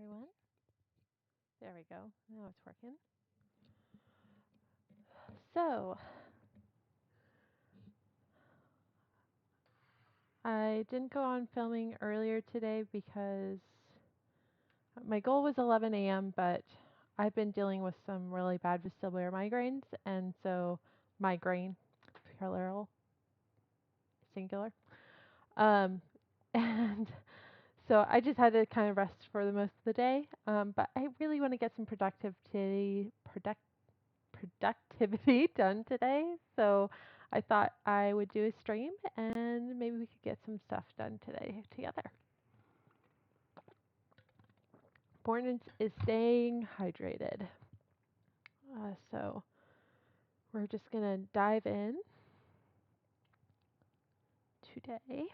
everyone. There we go. Now it's working. So, I didn't go on filming earlier today because my goal was 11 a.m., but I've been dealing with some really bad vestibular migraines, and so migraine, plural, singular. Um, and so I just had to kind of rest for the most of the day. But I really want to get some productivity done today. So I thought I would do a stream and maybe we could get some stuff done today together. Important is staying hydrated. So we're just going to dive in today.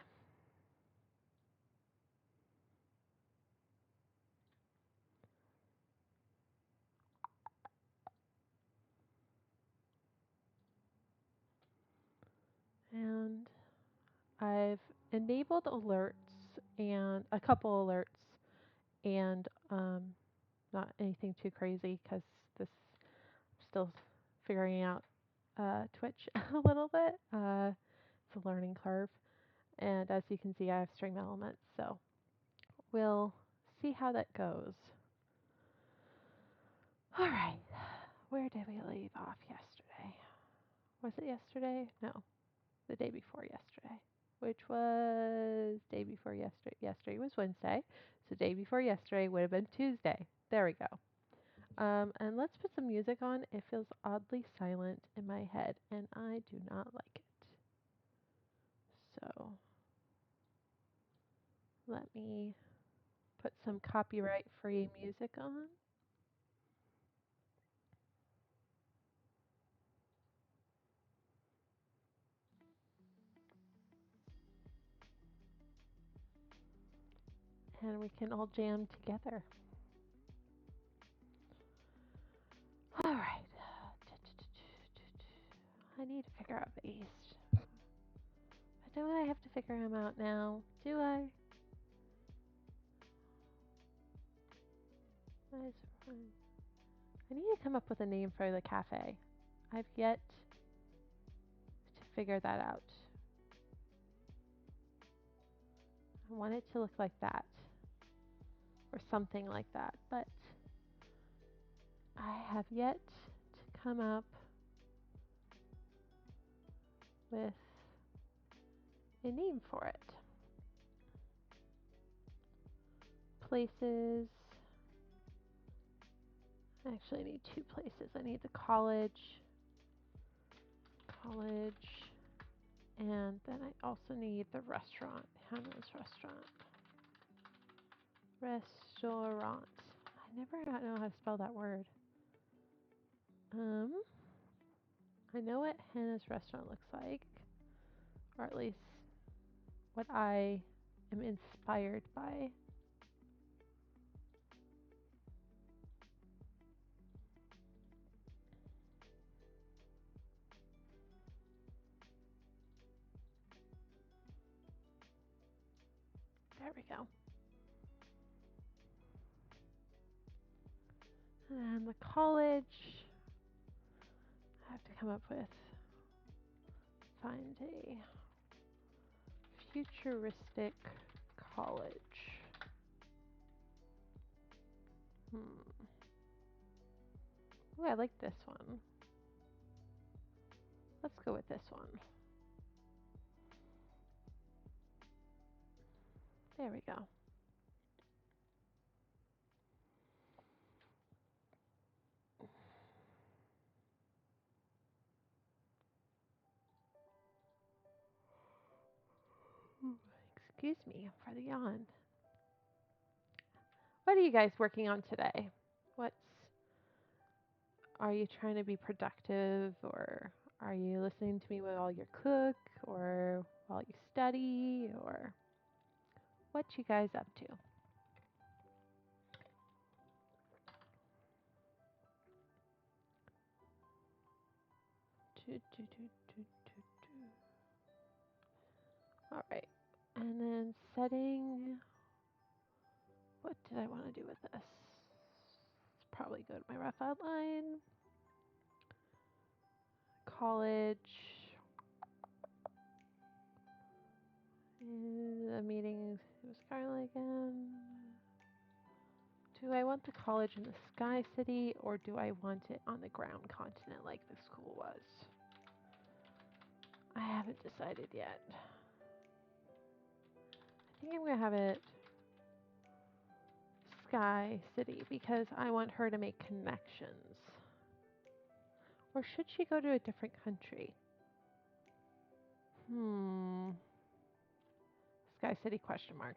And I've enabled alerts and a couple alerts and not anything too crazy because this I'm still figuring out Twitch a little bit. It's a learning curve. And as you can see, I have string elements. So we'll see how that goes. All right. Where did we leave off yesterday? Was it yesterday? No, the day before yesterday, which was day before yesterday. Yesterday was Wednesday. So day before yesterday would have been Tuesday. There we go. And let's put some music on. It feels oddly silent in my head, and I do not like it. So let me put some copyright-free music on. And we can all jam together. All right. I need to figure out bass. But don't I have to figure him out now? Do I? I need to come up with a name for the cafe. I've yet to figure that out. I want it to look like that. Or something like that. But I have yet to come up with a name for it. Places. I actually need two places. I need the college, and then I also need the restaurant, Hannah's restaurant. Restaurant. I never know how to spell that word. I know what Hannah's restaurant looks like, or at least what I am inspired by. There we go. And the college, I have to come up with, find a futuristic college. Oh, I like this one. Let's go with this one. There we go. Excuse me for the yawn. What are you guys working on today? Are you trying to be productive, or are you listening to me while you cook or while you study, or what you guys up to? All right. And then setting What did I want to do with this? Let's probably go to my rough outline. College. A meeting with Scarlet again. Do I want the college in the Sky City or do I want it on the ground continent like the school was? I haven't decided yet. I think I'm going to have it Sky City because I want her to make connections. Or should she go to a different country? Sky City question mark.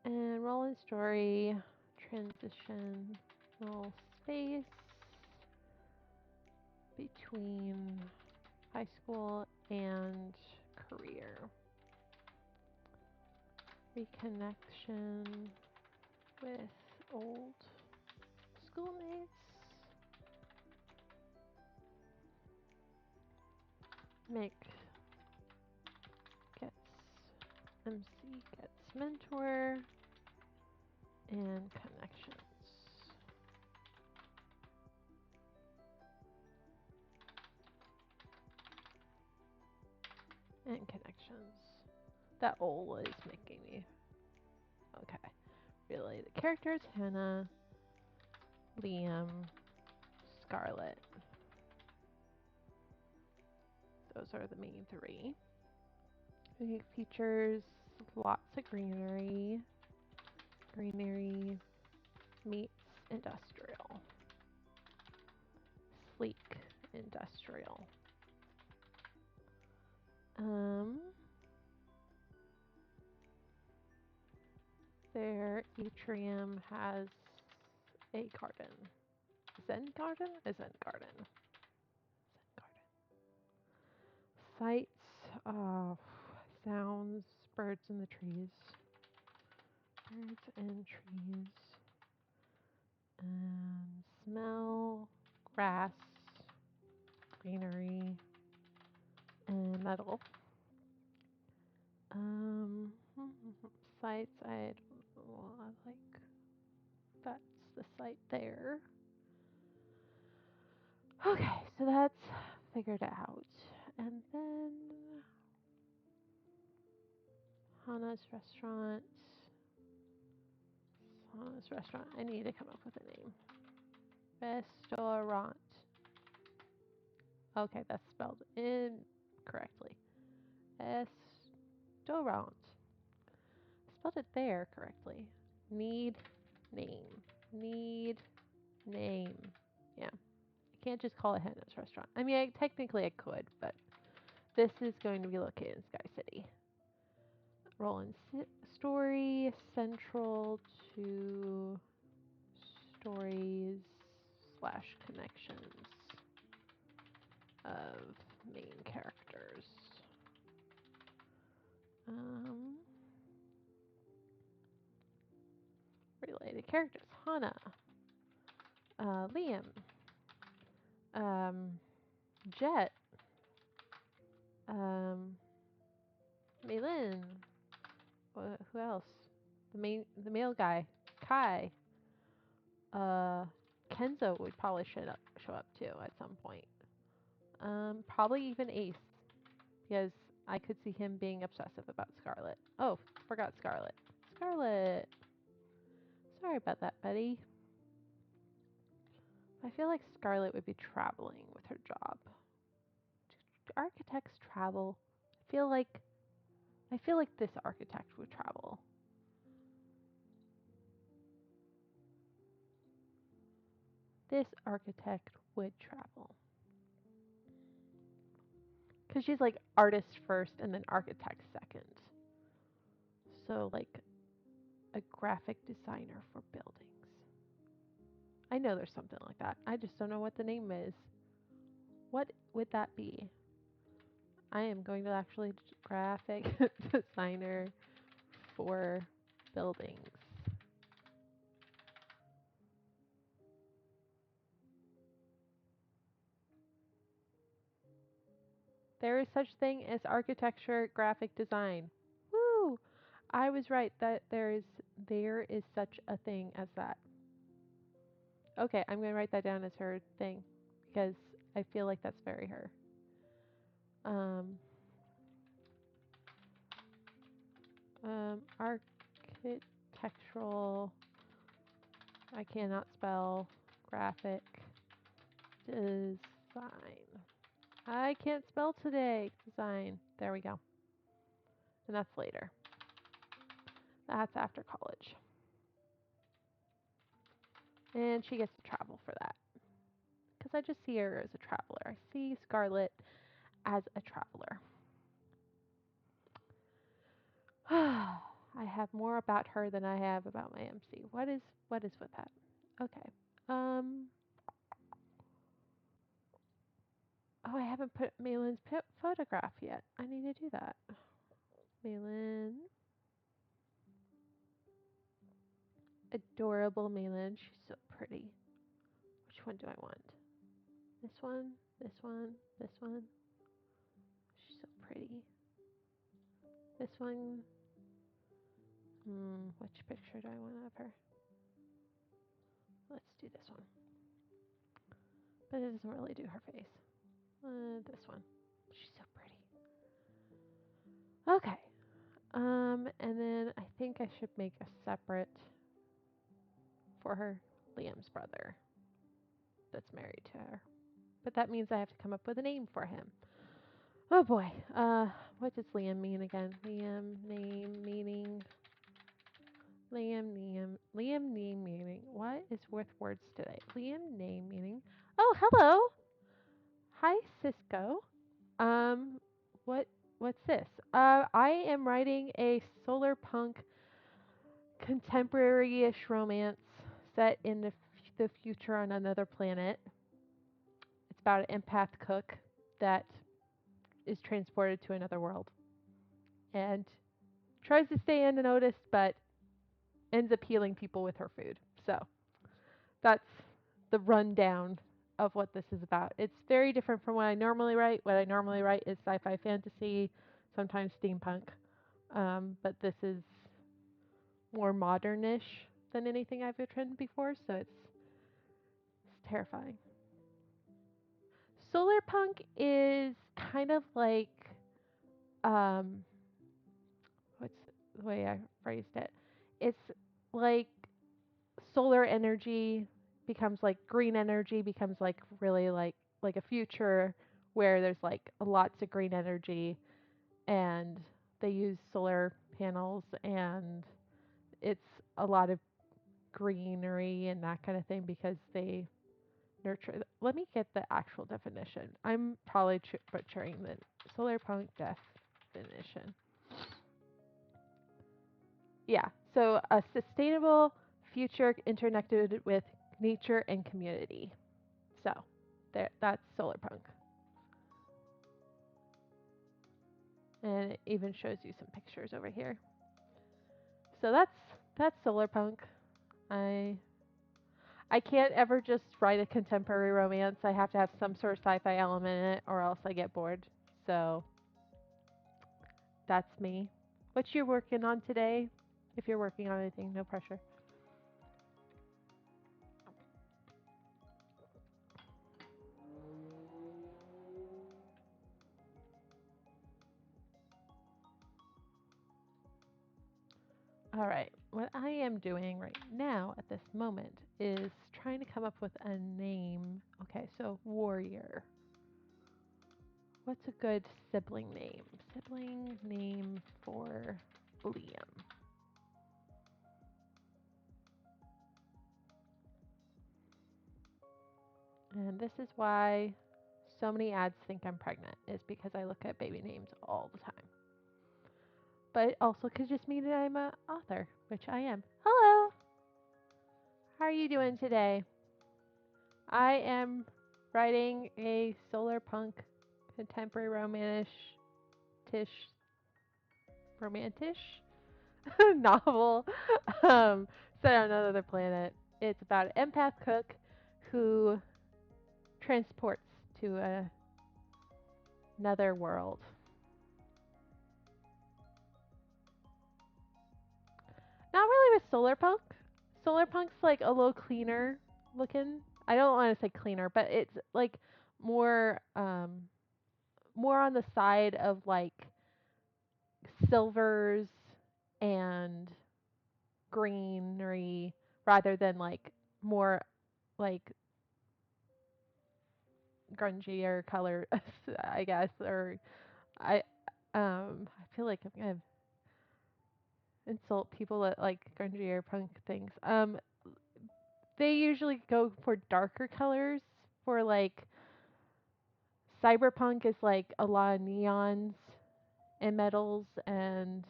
And roll in story, transitional space between high school and career. Reconnection with old schoolmates. Mick gets MC gets mentor and connections. And connections. That ol is making me okay. Really, the characters Hannah, Liam, Scarlet. Those are the main three. It features lots of greenery. Greenery meets industrial. Sleek industrial. Their atrium has a garden. Zen garden? A Zen garden. Zen garden. Sights, sounds, birds in the trees. Birds and trees. And smell, grass, greenery, and metal. Sights, I like that's the site there. Okay, so that's figured out. And then Hana's restaurant. Hana's restaurant. I need to come up with a name. Restaurant. Okay, that's spelled incorrectly. Restaurant. Spelled it there correctly. Need name. Need name. Yeah. I can't just call it Hannah's restaurant. I mean, technically I could, but this is going to be located in Sky City. Roland story central to stories / connections of main characters. Related characters: Hana, Liam, Jet, Maylin. Who else? The male guy, Kai. Kenzo would probably show up too at some point. Probably even Ace, because I could see him being obsessive about Scarlet. Oh, forgot Scarlet. Scarlet. Sorry about that, buddy. I feel like Scarlet would be traveling with her job. Do architects travel? I feel like this architect would travel. This architect would travel. Because she's like artist first and then architect second. So like a graphic designer for buildings. I know there's something like that. I just don't know what the name is. What would that be? I am going to actually graphic designer for buildings. There is such thing as architecture graphic design. Woo! I was right that there is such a thing as that. Okay, I'm gonna write that down as her thing because I feel like that's very her. Um, architectural. I cannot spell graphic design. I can't spell today. Design. There we go. And that's later. That's after college. And she gets to travel for that. Because I just see her as a traveler. I see Scarlett as a traveler. I have more about her than I have about my MC. What is with that? Okay. Um. Oh, I haven't put Malin's photograph yet. I need to do that. Malin. Adorable Malin. She's so pretty. Which one do I want? This one, this one, this one. She's so pretty. This one. Which picture do I want of her? Let's do this one. But it doesn't really do her face. This one. She's so pretty. Okay. And then I think I should make a separate for her Liam's brother that's married to her. But that means I have to come up with a name for him. Oh boy. What does Liam mean again? Liam name meaning. Liam name meaning. What is with words today? Liam name meaning. Oh, hello. Hi, Cisco. Um, what what's this? I am writing a solar punk contemporary-ish romance set in the future on another planet. It's about an empath cook that is transported to another world and tries to stay unnoticed, but ends up healing people with her food. So that's the rundown of what this is about. It's very different from what I normally write. What I normally write is sci-fi fantasy, sometimes steampunk, but this is more modernish than anything I've written before, so it's terrifying. Solar punk is kind of like um, what's the way I phrased it? It's like solar energy becomes like green energy becomes like really like a future where there's like lots of green energy and they use solar panels and it's a lot of greenery and that kind of thing because they nurture. Let me get the actual definition. I'm probably butchering the solar punk definition. Yeah, so a sustainable future interconnected with nature and community. So, that's solar punk, and it even shows you some pictures over here. So that's solar punk. I I can't ever just write a contemporary romance. I have to have some sort of sci-fi element in it, or else I get bored. So that's me. What you working on today? If you're working on anything, no pressure. All right. What I am doing right now at this moment is trying to come up with a name. Okay, so warrior. What's a good sibling name? Sibling name for Liam. And this is why so many ads think I'm pregnant, is because I look at baby names all the time. But it also could just mean that I'm an author, which I am. Hello! How are you doing today? I am writing a solar punk contemporary romantish romantish novel set on another planet. It's about an empath cook who transports to another world. Not really with Solar Punk. Solar Punk's like a little cleaner looking. I don't want to say cleaner, but it's like more more on the side of like silvers and greenery rather than like more like grungier color, I guess. Or I I feel like I'm gonna insult people that like grungier punk things. They usually go for darker colors. For like cyberpunk is like a lot of neons and metals, and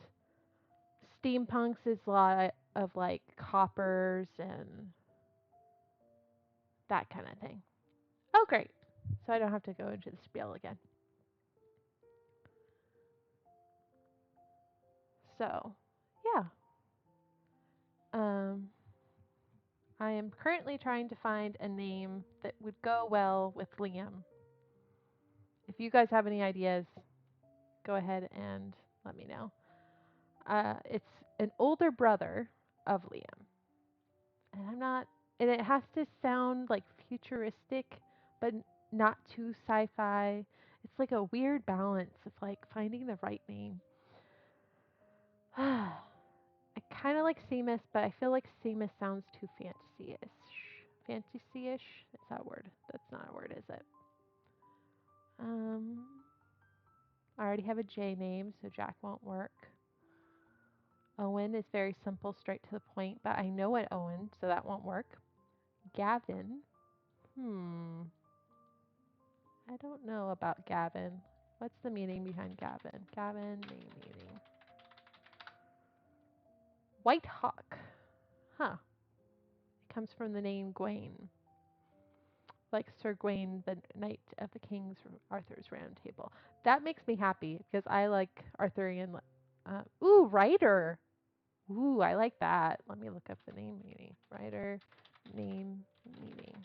steampunks is a lot of like coppers and that kind of thing. Oh, great. So I don't have to go into the spiel again. So, yeah. Um, I am currently trying to find a name that would go well with Liam. If you guys have any ideas, go ahead and let me know. It's an older brother of Liam, and I'm not, and it has to sound like futuristic, but not too sci-fi. It's like a weird balance of like finding the right name. I kind of like Seamus, but I feel like Seamus sounds too fantasy-ish. Fantasy-ish? Is that a word? That's not a word, is it? Um, I already have a J name, so Jack won't work. Owen is very simple, straight to the point, but I know an Owen, so that won't work. Gavin. I don't know about Gavin. What's the meaning behind Gavin? Gavin, name meaning. White Hawk. Huh. It comes from the name Gawain, like Sir Gawain, the Knight of the King's Arthur's Round Table. That makes me happy because I like Arthurian. Ooh, Rider. Ooh, I like that. Let me look up the name meaning. Rider, name meaning.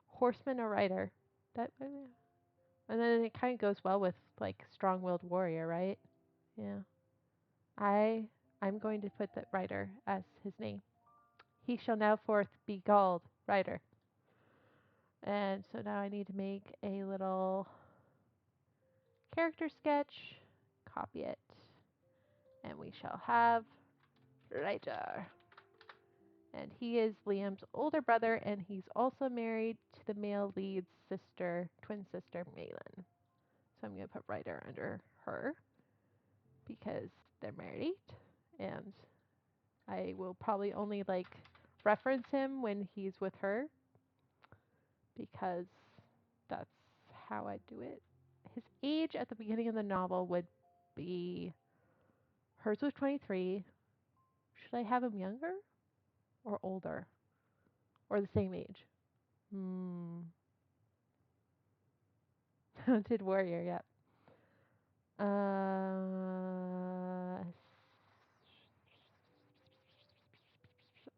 Horseman or rider. That, and then it kind of goes well with like strong-willed warrior, right? Yeah. I I'm going to put that rider as his name. He shall now forth be called Rider. And so now I need to make a little character sketch, copy it, and we shall have Rider. And he is Liam's older brother, and he's also married to the male lead's sister, twin sister, Malin. So I'm going to put Rider under her because they're married, and I will probably only like reference him when he's with her because that's how I do it. His age at the beginning of the novel would be hers was 23. Should I have him younger or older or the same age? Hmm. Hunted warrior, yep.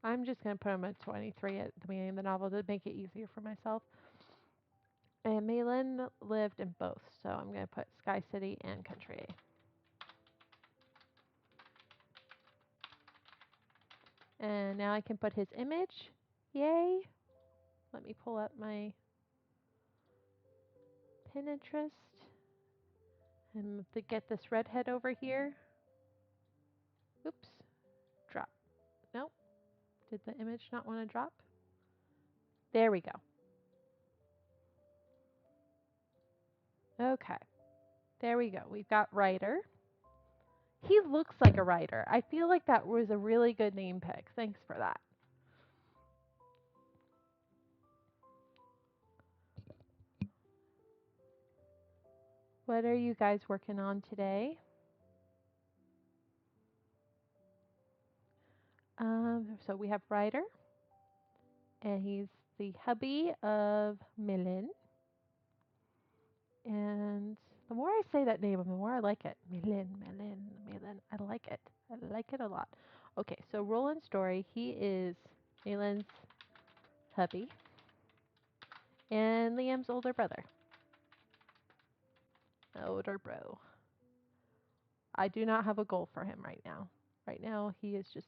I'm just gonna put him at 23 at the beginning of the novel to make it easier for myself. And Malin lived in both, so I'm going to put Sky City and Country. And now I can put his image. Yay! Let me pull up my Pinterest and to get this redhead over here. Oops, drop. Nope. Did the image not want to drop? There we go. Okay, there we go. We've got Ryder. He looks like a writer. I feel like that was a really good name pick. Thanks for that. What are you guys working on today? So we have Ryder, and he's the hubby of Millen. And the more I say that name, the more I like it. Millen, Millen, Millen. I like it. I like it a lot. Okay, so Roland Story, he is Millen's hubby and Liam's older brother. Older bro. I do not have a goal for him right now. Right now, he is just.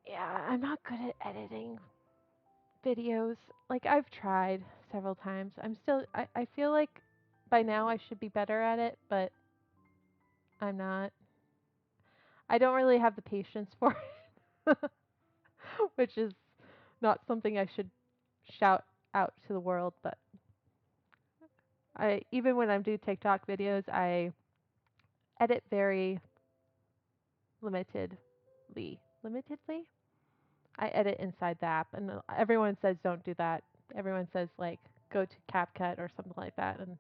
Yeah, I'm not good at editing videos. Like, I've tried several times. I feel like by now I should be better at it, but I'm not. I don't really have the patience for it, which is not something I should shout out to the world, but I even when I do TikTok videos, I edit very limitedly. I edit inside the app, and everyone says don't do that. Everyone says like go to CapCut or something like that, and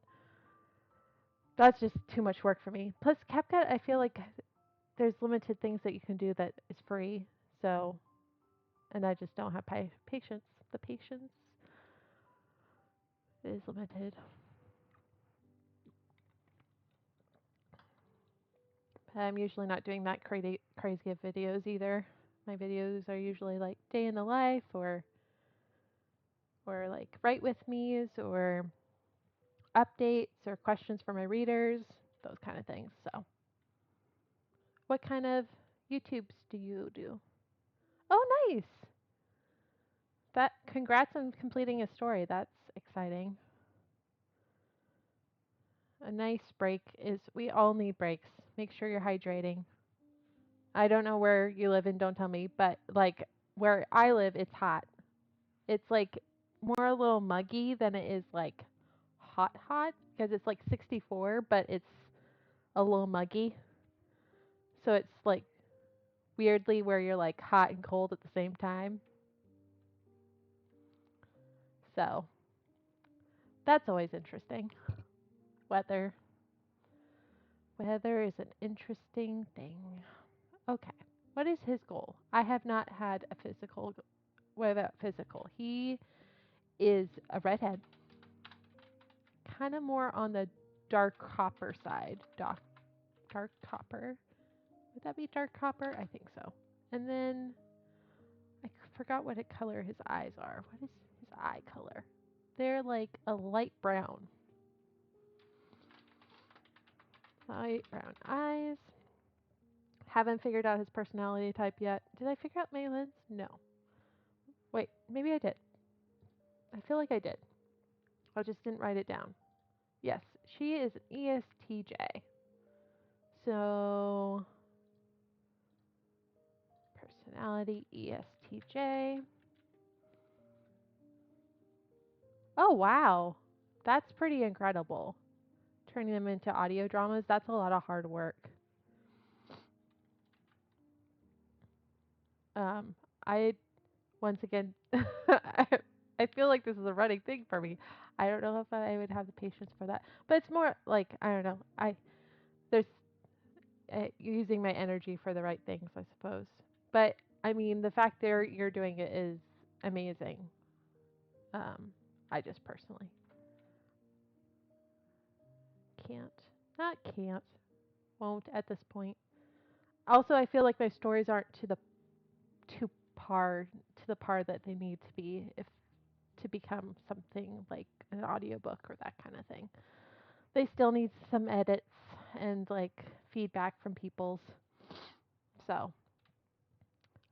that's just too much work for me. Plus, CapCut, I feel like there's limited things that you can do that is free. So, and I just don't have patience. The patience is limited. I'm usually not doing that crazy of videos either. My videos are usually like day in the life or like write with me's or updates or questions for my readers, those kind of things. So, what kind of YouTubes do you do? Oh, nice. That congrats on completing a story. That's exciting. A nice break is we all need breaks. Make sure you're hydrating. I don't know where you live and don't tell me, but like where I live it's hot. It's like more a little muggy than it is like hot because it's like 64, but it's a little muggy. So it's like weirdly where you're like hot and cold at the same time. So that's always interesting. Weather. Weather is an interesting thing. Okay. What is his goal? I have not had a physical. What about physical? He is a redhead, kind of more on the dark copper side. Dark copper. Would that be dark copper? I think so. And then forgot what color his eyes are. What is his eye color? They're like a light brown. Light brown eyes. Haven't figured out his personality type yet. Did I figure out Malin's? No. Wait, maybe I did. I feel like I did. I just didn't write it down. Yes, she is an ESTJ. So, personality ESTJ. Oh, wow. That's pretty incredible. Turning them into audio dramas, that's a lot of hard work. Um, I once again, I feel like this is a running thing for me. I don't know if I would have the patience for that, but it's more like I don't know. There's using my energy for the right things, I suppose. But I mean, the fact that you're doing it is amazing. Um, I just personally can't, not can't, won't at this point. Also, I feel like my stories aren't to to the par that they need to be if to become something like an audiobook or that kind of thing. They still need some edits and like feedback from people's. So,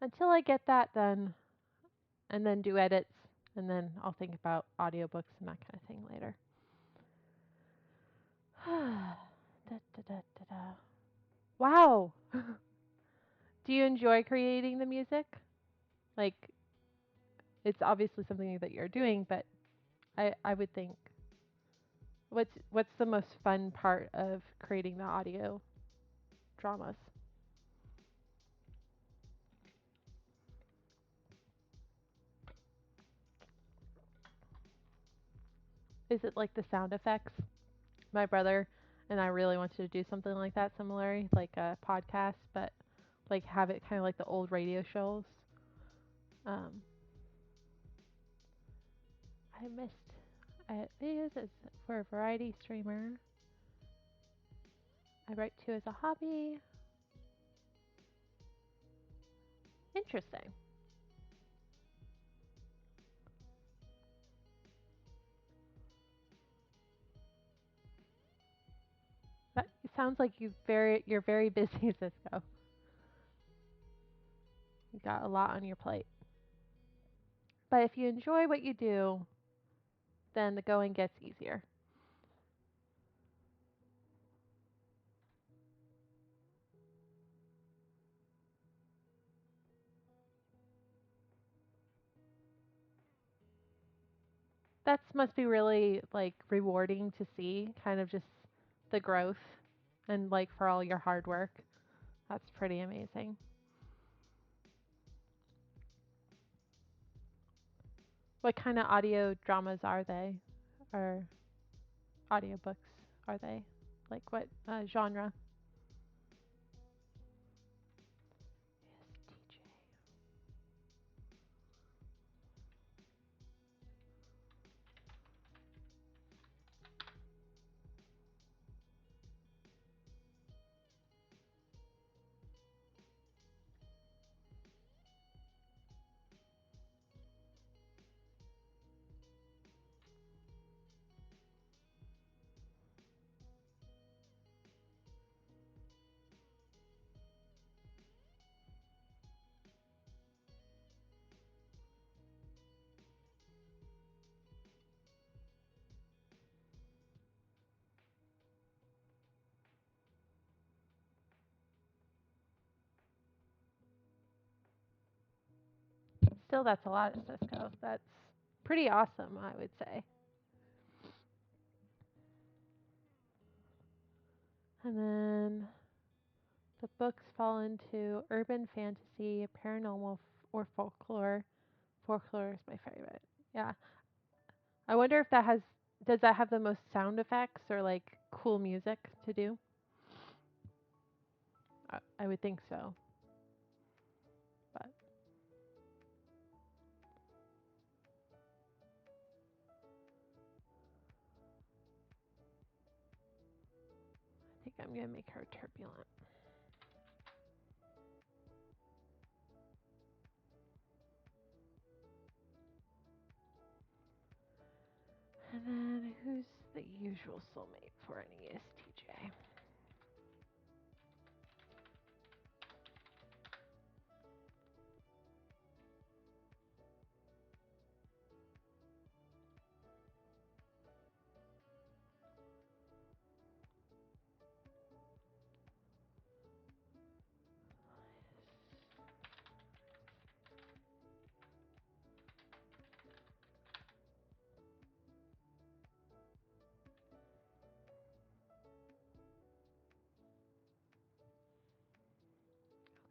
until I get that done and then do edits and then I'll think about audiobooks and that kind of thing later. Da, da, da, da, da. Wow. Do you enjoy creating the music? Like it's obviously something that you're doing, but I would think what's the most fun part of creating the audio dramas? Is it like the sound effects? My brother and I really wanted to do something like that similar, like a podcast, but like have it kind of like the old radio shows. Um, I missed videos as for a variety streamer. I write too as a hobby. Interesting. sounds like you're very busy, Cisco. You got a lot on your plate. But if you enjoy what you do, then the going gets easier. That must be really like rewarding to see, kind of just the growth and like for all your hard work. That's pretty amazing. What kind of audio dramas are they? Or audiobooks are they? Like what genre? Yes, TJ. Still, that's a lot of Cisco. That's pretty awesome, I would say. And then the books fall into urban fantasy, paranormal, or folklore. Folklore is my favorite. Yeah. I wonder if that has does that have the most sound effects or like cool music to do? I would think so, but I think I'm gonna make her turbulent. And then who's the usual soulmate for an ESTJ?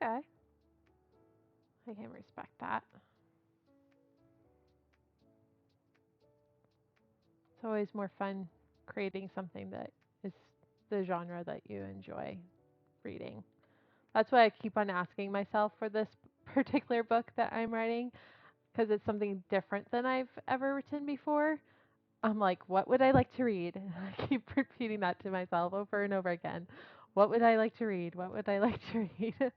Okay, I can respect that. It's always more fun creating something that is the genre that you enjoy reading. That's why I keep on asking myself for this particular book that I'm writing because it's something different than I've ever written before. I'm like, what would I like to read? I keep repeating that to myself over and over again. What would I like to read? What would I like to read?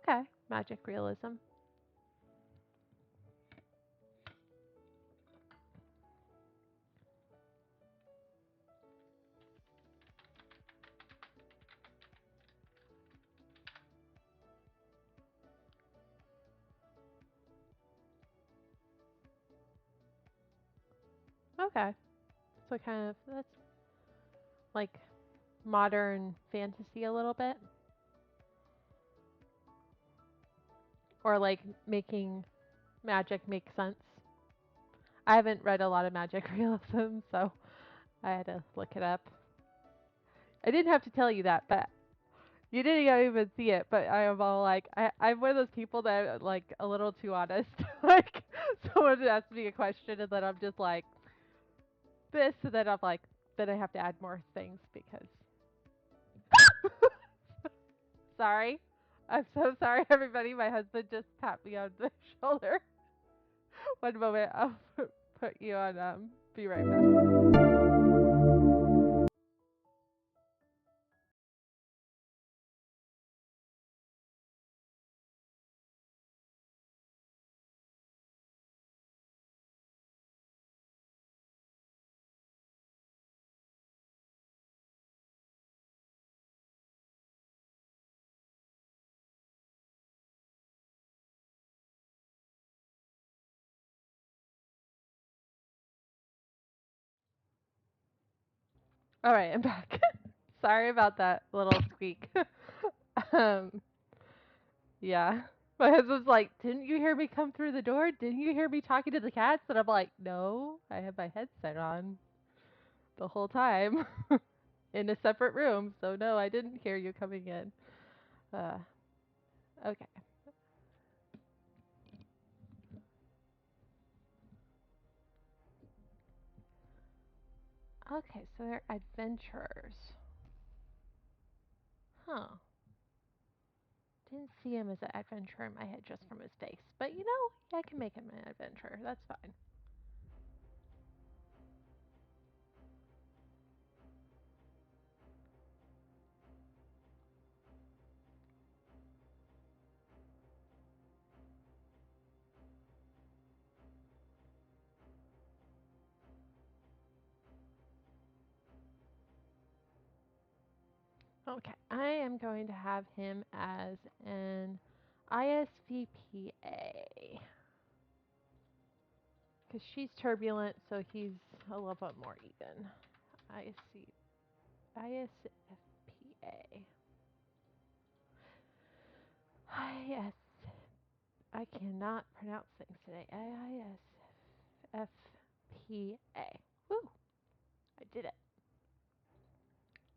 Okay, magic realism. Okay, so kind of that's like modern fantasy a little bit, or like making magic make sense. I haven't read a lot of magic realism, so I had to look it up. I didn't have to tell you that, but you didn't even see it. But I am all like, I'm one of those people that are, like a little too honest. Like someone asks me a question and then I'm just like this, and then I'm like, then I have to add more things because. Sorry. I'm so sorry, everybody. My husband just tapped me on the shoulder. One moment. I'll put you on. Be right back. All right, I'm back. Sorry about that little squeak. um, yeah. My husband's like, "Didn't you hear me come through the door? Didn't you hear me talking to the cats?" And I'm like, "No, I had my headset on the whole time in a separate room, so no, I didn't hear you coming in." Uh, okay. Okay, so they're adventurers. Huh. Didn't see him as an adventurer in my head just from his face. But I can make him an adventurer. That's fine. Okay, I am going to have him as an ISVPA. Because she's turbulent, so he's a little bit more even. IC, ISFPA. IS. I cannot pronounce things today. ISFPA. Woo! I did it.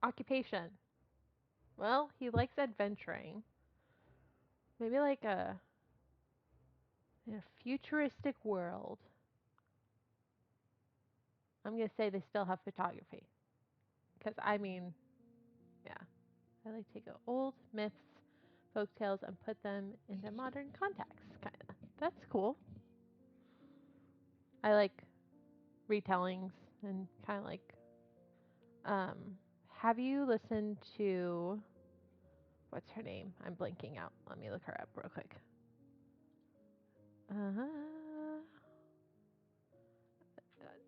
Occupation. Well, he likes adventuring. Maybe like in a futuristic world. I'm gonna say they still have photography. Because yeah, I like to take old myths, folk tales, and put them into modern context. Kind of. That's cool. I like retellings and kind of like. Um, have you listened to what's her name? I'm blanking out. Let me look her up real quick. Uh,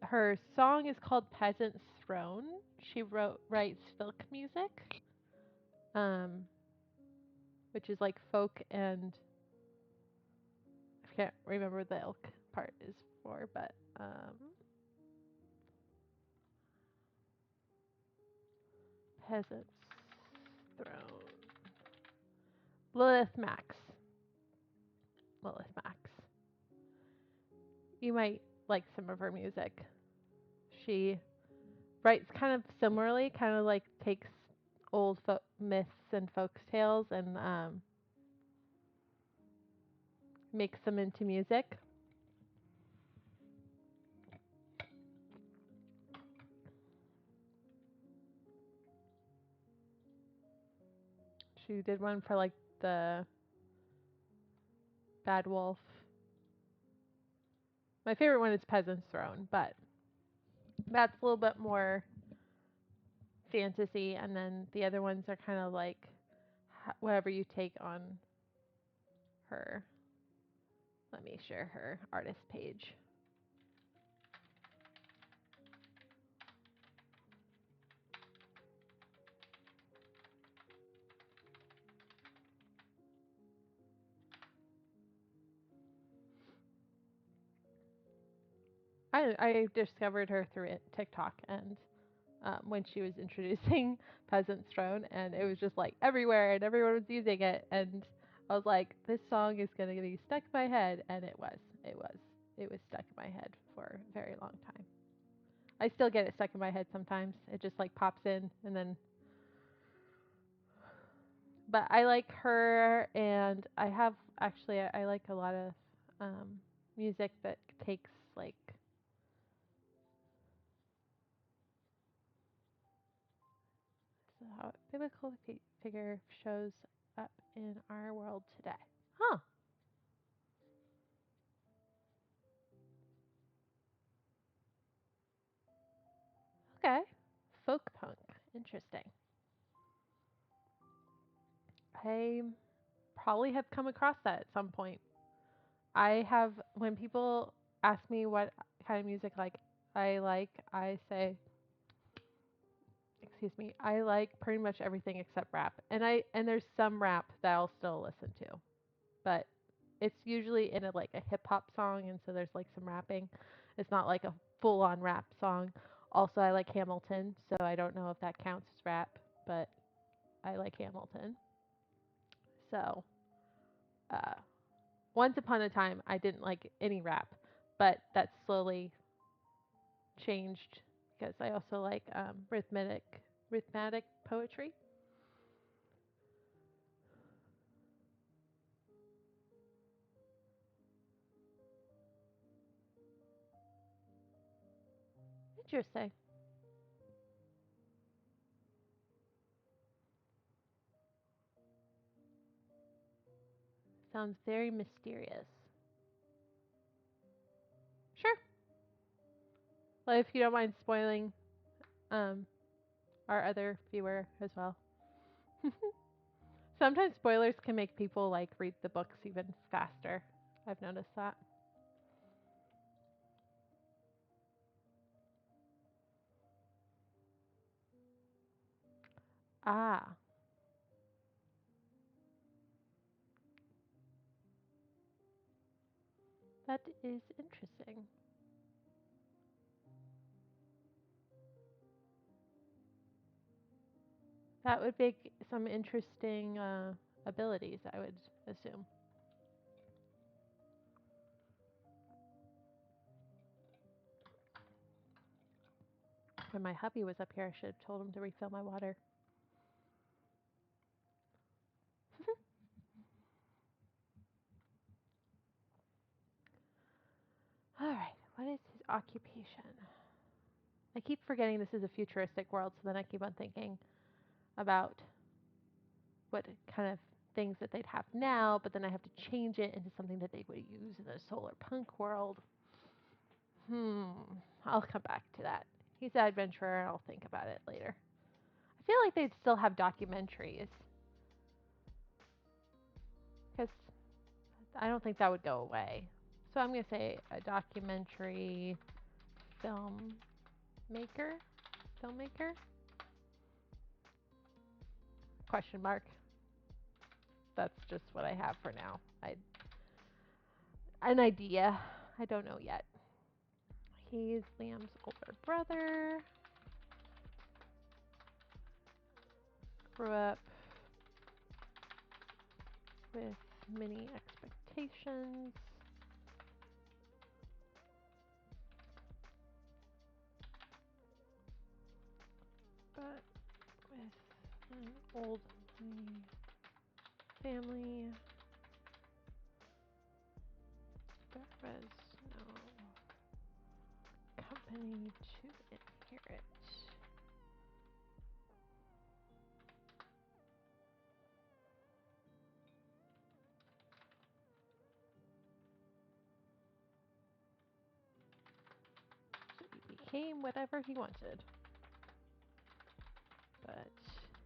her song is called Peasant's Throne. She writes folk music, um, which is like folk and I can't remember what the ilk part is for, but Peasant's Throne. Lilith Max. Lilith Max. You might like some of her music. She writes kind of similarly, kind of like takes old myths and folk tales and makes them into music. She did one for like the Bad Wolf. My favorite one is Peasant's Throne, but that's a little bit more fantasy, and then the other ones are kind of like whatever you take on her. Let me share her artist page. I discovered her through TikTok and when she was introducing Peasant's Throne, and it was just like everywhere, and everyone was using it, and I was like, this song is gonna be stuck in my head, and it was stuck in my head for a very long time. I still get it stuck in my head sometimes. It just like pops in, and then. But I like her, and I have actually I like a lot of um, music that takes like so how a biblical figure shows up in our world today. Huh. Okay. Folk punk. Interesting. I probably have come across that at some point. I have when people ask me what kind of music I say, excuse me, I like pretty much everything except rap. And there's some rap that I'll still listen to. But it's usually in a like a hip hop song and so there's like some rapping. It's not like a full on rap song. Also, I like Hamilton, so I don't know if that counts as rap, but I like Hamilton. So, uh, once upon a time, I didn't like any rap, but that slowly changed because I also like rhythmic poetry. Interesting. Sounds very mysterious. Sure. Well, if you don't mind spoiling um, our other viewer as well. Sometimes spoilers can make people like read the books even faster. I've noticed that. Ah, that is interesting. That would make some interesting abilities, I would assume. When my hubby was up here, I should have told him to refill my water. All right, what is his occupation? I keep forgetting this is a futuristic world, so then I keep on thinking about what kind of things that they'd have now, but then I have to change it into something that they would use in the solar punk world. Hmm, I'll come back to that. He's an adventurer, and I'll think about it later. I feel like they'd still have documentaries, because I don't think that would go away. So I'm going to say a documentary film maker, filmmaker? Question mark. That's just what I have for now. An idea. I don't know yet. He's Liam's older brother. Grew up with many expectations, but with an old family, there was no company to inherit. So he became whatever he wanted. But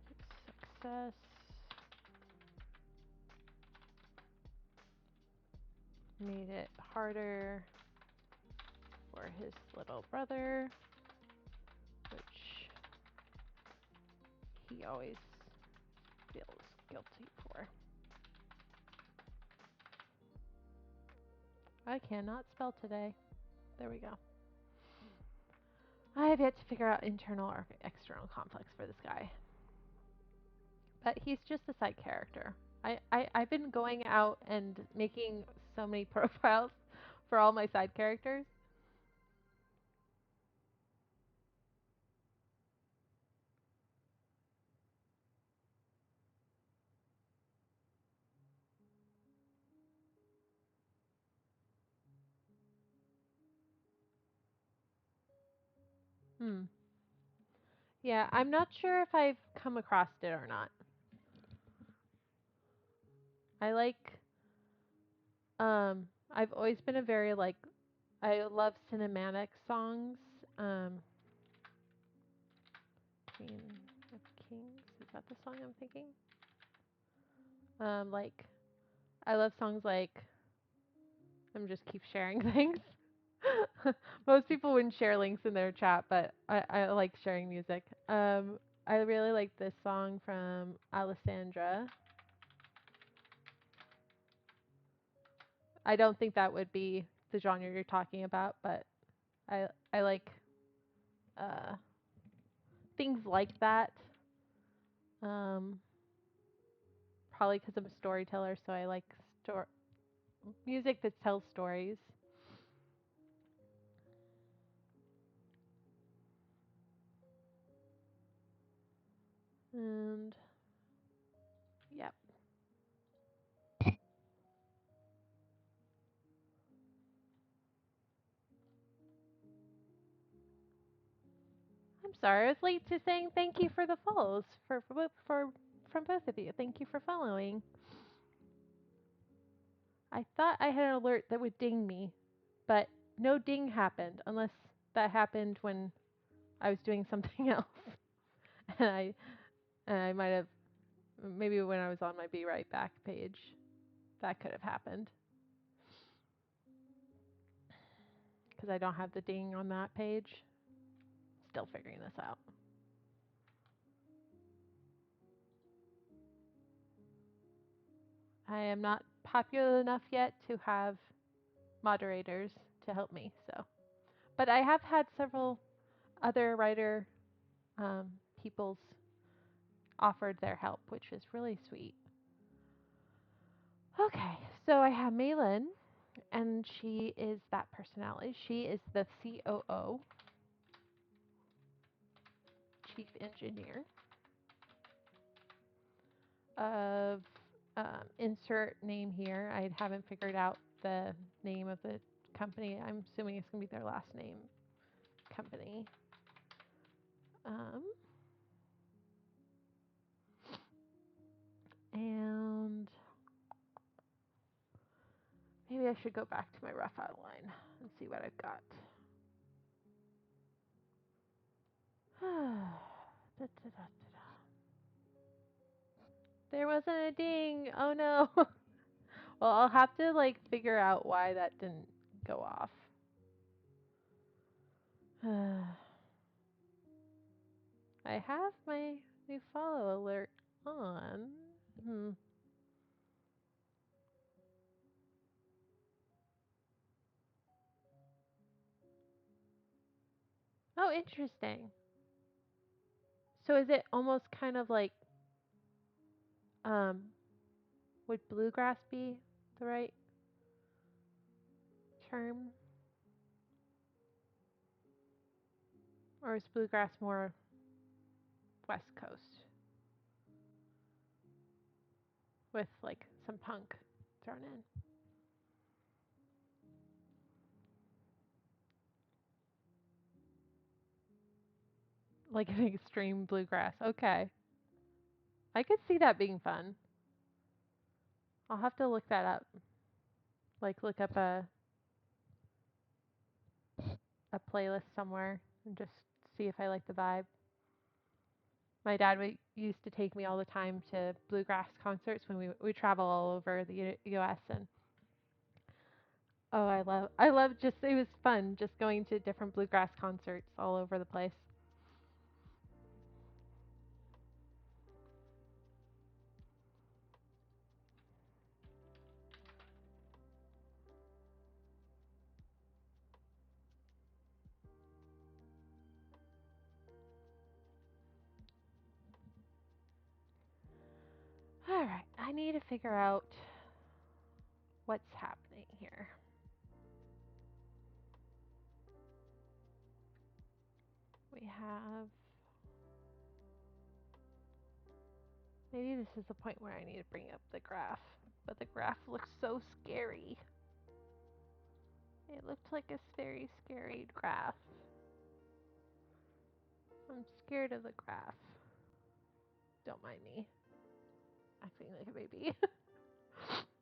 his success made it harder for his little brother, which he always feels guilty for. I cannot spell today. There we go. I have yet to figure out internal or external conflicts for this guy. But he's just a side character. I've been going out and making so many profiles for all my side characters. Hmm. Yeah, I'm not sure if I've come across it or not. I like I've always been a very like I love cinematic songs. Um Queen of Kings, is that the song I'm thinking? Like I love songs like I'm just keep sharing things. Most people wouldn't share links in their chat, but I like sharing music. I really like this song from Alessandra. I don't think that would be the genre you're talking about, but I like uh, things like that. Um, Probably because I'm a storyteller, so I like music that tells stories. And yep. I'm sorry, I was late to saying thank you for the follows for from both of you. Thank you for following. I thought I had an alert that would ding me, but no ding happened unless that happened when I was doing something else. and I might have maybe when I was on my Be Right Back page, that could have happened because I don't have the ding on that page. Still figuring this out. I am not popular enough yet to have moderators to help me. So, but I have had several other writer people's offered their help, which is really sweet. Okay, so I have Maylin, and she is that personality. She is the COO, Chief Engineer of insert name here. I haven't figured out the name of the company. I'm assuming it's going to be their last name company. And maybe I should go back to my rough outline and see what I've got. There wasn't a ding. Oh no. Well, I'll have to like figure out why that didn't go off. I have my new follow alert on. Oh, interesting. So is it almost kind of like um would bluegrass be the right term? Or is bluegrass more West Coast with like some punk thrown in? Like an extreme bluegrass. Okay. I could see that being fun. I'll have to look that up. Like look up a playlist somewhere and just see if I like the vibe. My dad used to take me all the time to bluegrass concerts when we travel all over the U.S. and oh, I love just it was fun just going to different bluegrass concerts all over the place. All right, I need to figure out what's happening here. We have maybe this is the point where I need to bring up the graph, but the graph looks so scary. It looked like a very scary graph. I'm scared of the graph. Don't mind me acting like a baby.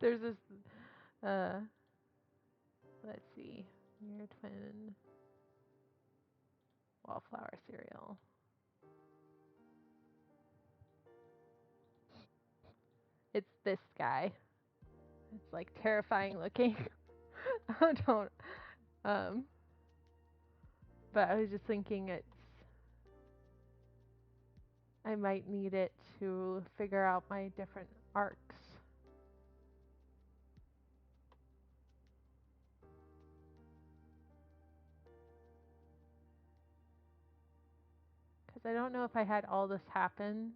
There's this, uh, let's see, Mirror Twin Wallflower cereal. It's this guy. It's like terrifying looking. I don't, um, but I was just thinking I might need it to figure out my different arcs. Because I don't know if I had all this happen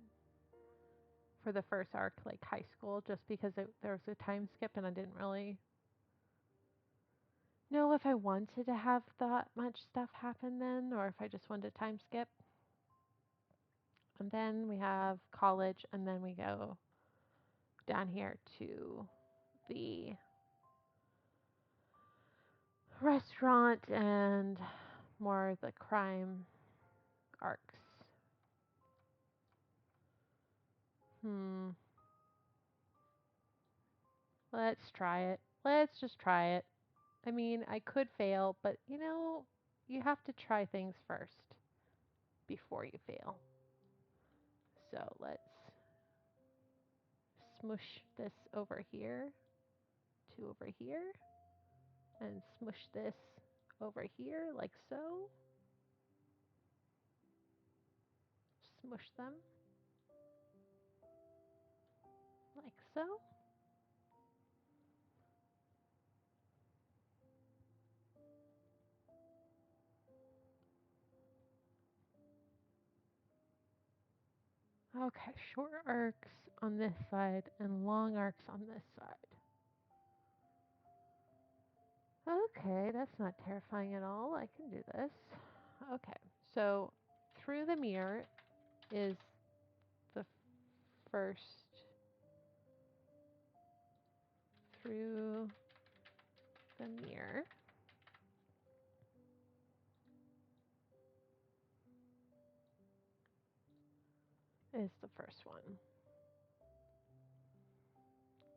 for the first arc, like high school, just because there was a time skip and I didn't really know if I wanted to have that much stuff happen then or if I just wanted a time skip. And then we have college, and then we go down here to the restaurant and more of the crime arcs. Hmm. Let's try it. Let's just try it. I mean, I could fail, but you have to try things first before you fail. So let's smush this over here to over here and smush this over here like so. Smush them like so. Okay, short arcs on this side and long arcs on this side. Okay, that's not terrifying at all. I can do this. Okay, so through the mirror is the first. Through the mirror is the first one.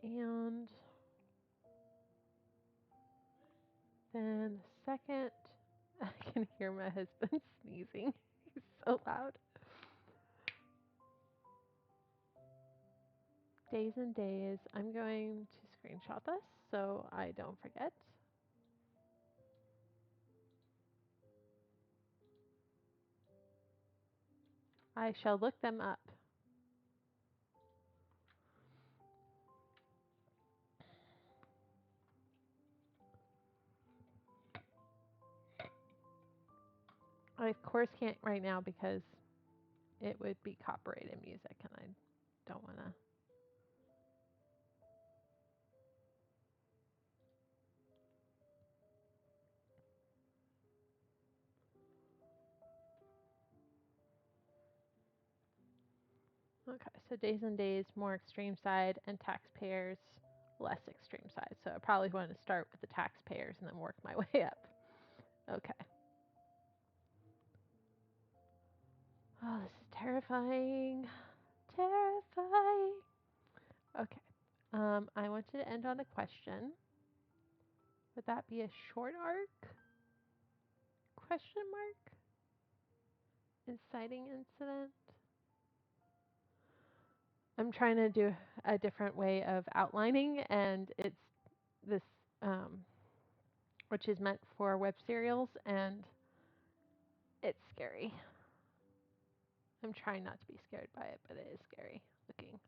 And then the second, I can hear my husband sneezing. He's so loud. Days and days. I'm going to screenshot this so I don't forget. I shall look them up. I of course can't right now because it would be copyrighted music and I don't want to. Okay, so days and days, more extreme side, and taxpayers, less extreme side. So I probably want to start with the taxpayers and then work my way up. Okay. Oh, this is terrifying. Terrifying. Okay. I want to end on a question. Would that be a short arc? Question mark? Inciting incident? I'm trying to do a different way of outlining, and it's this, um, which is meant for web serials, and it's scary. I'm trying not to be scared by it, but it is scary looking.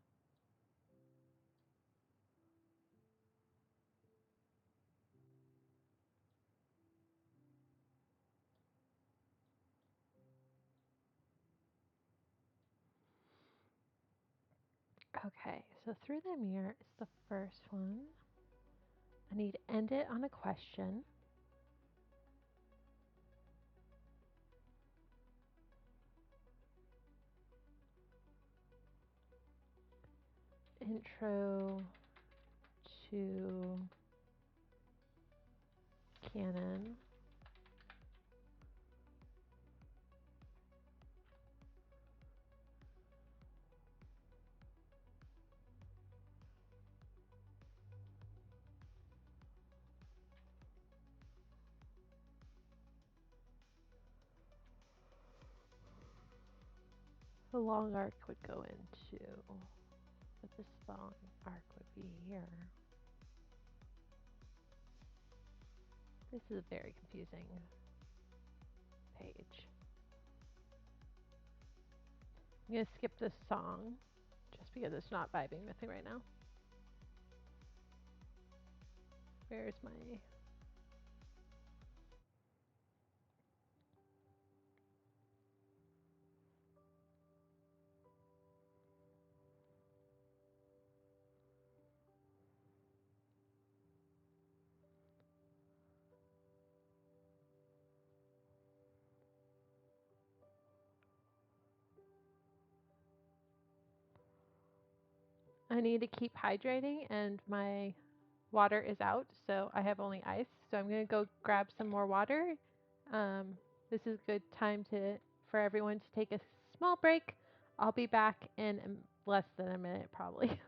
Okay, so through the mirror is the first one. I need to end it on a question. Intro to canon. The long arc would go into, but this long arc would be here. This is a very confusing page. I'm going to skip this song just because it's not vibing with me right now. Where's my... I need to keep hydrating, and my water is out, so I have only ice. So I'm gonna go grab some more water. This is a good time for everyone to take a small break. I'll be back in less than a minute, probably.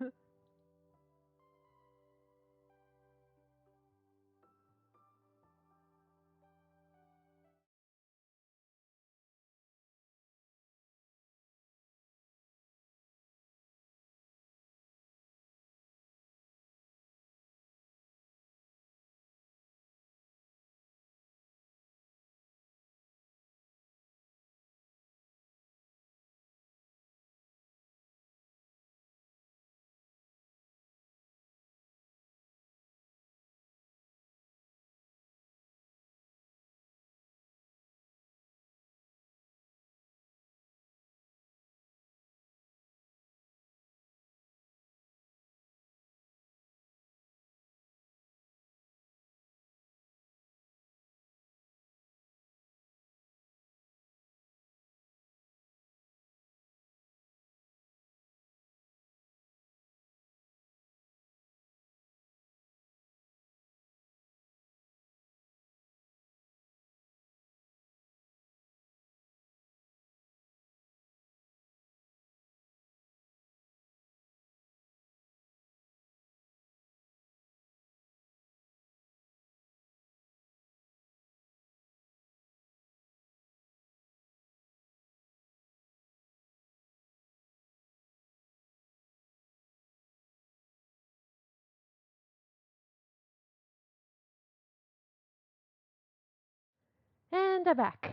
And I'm back.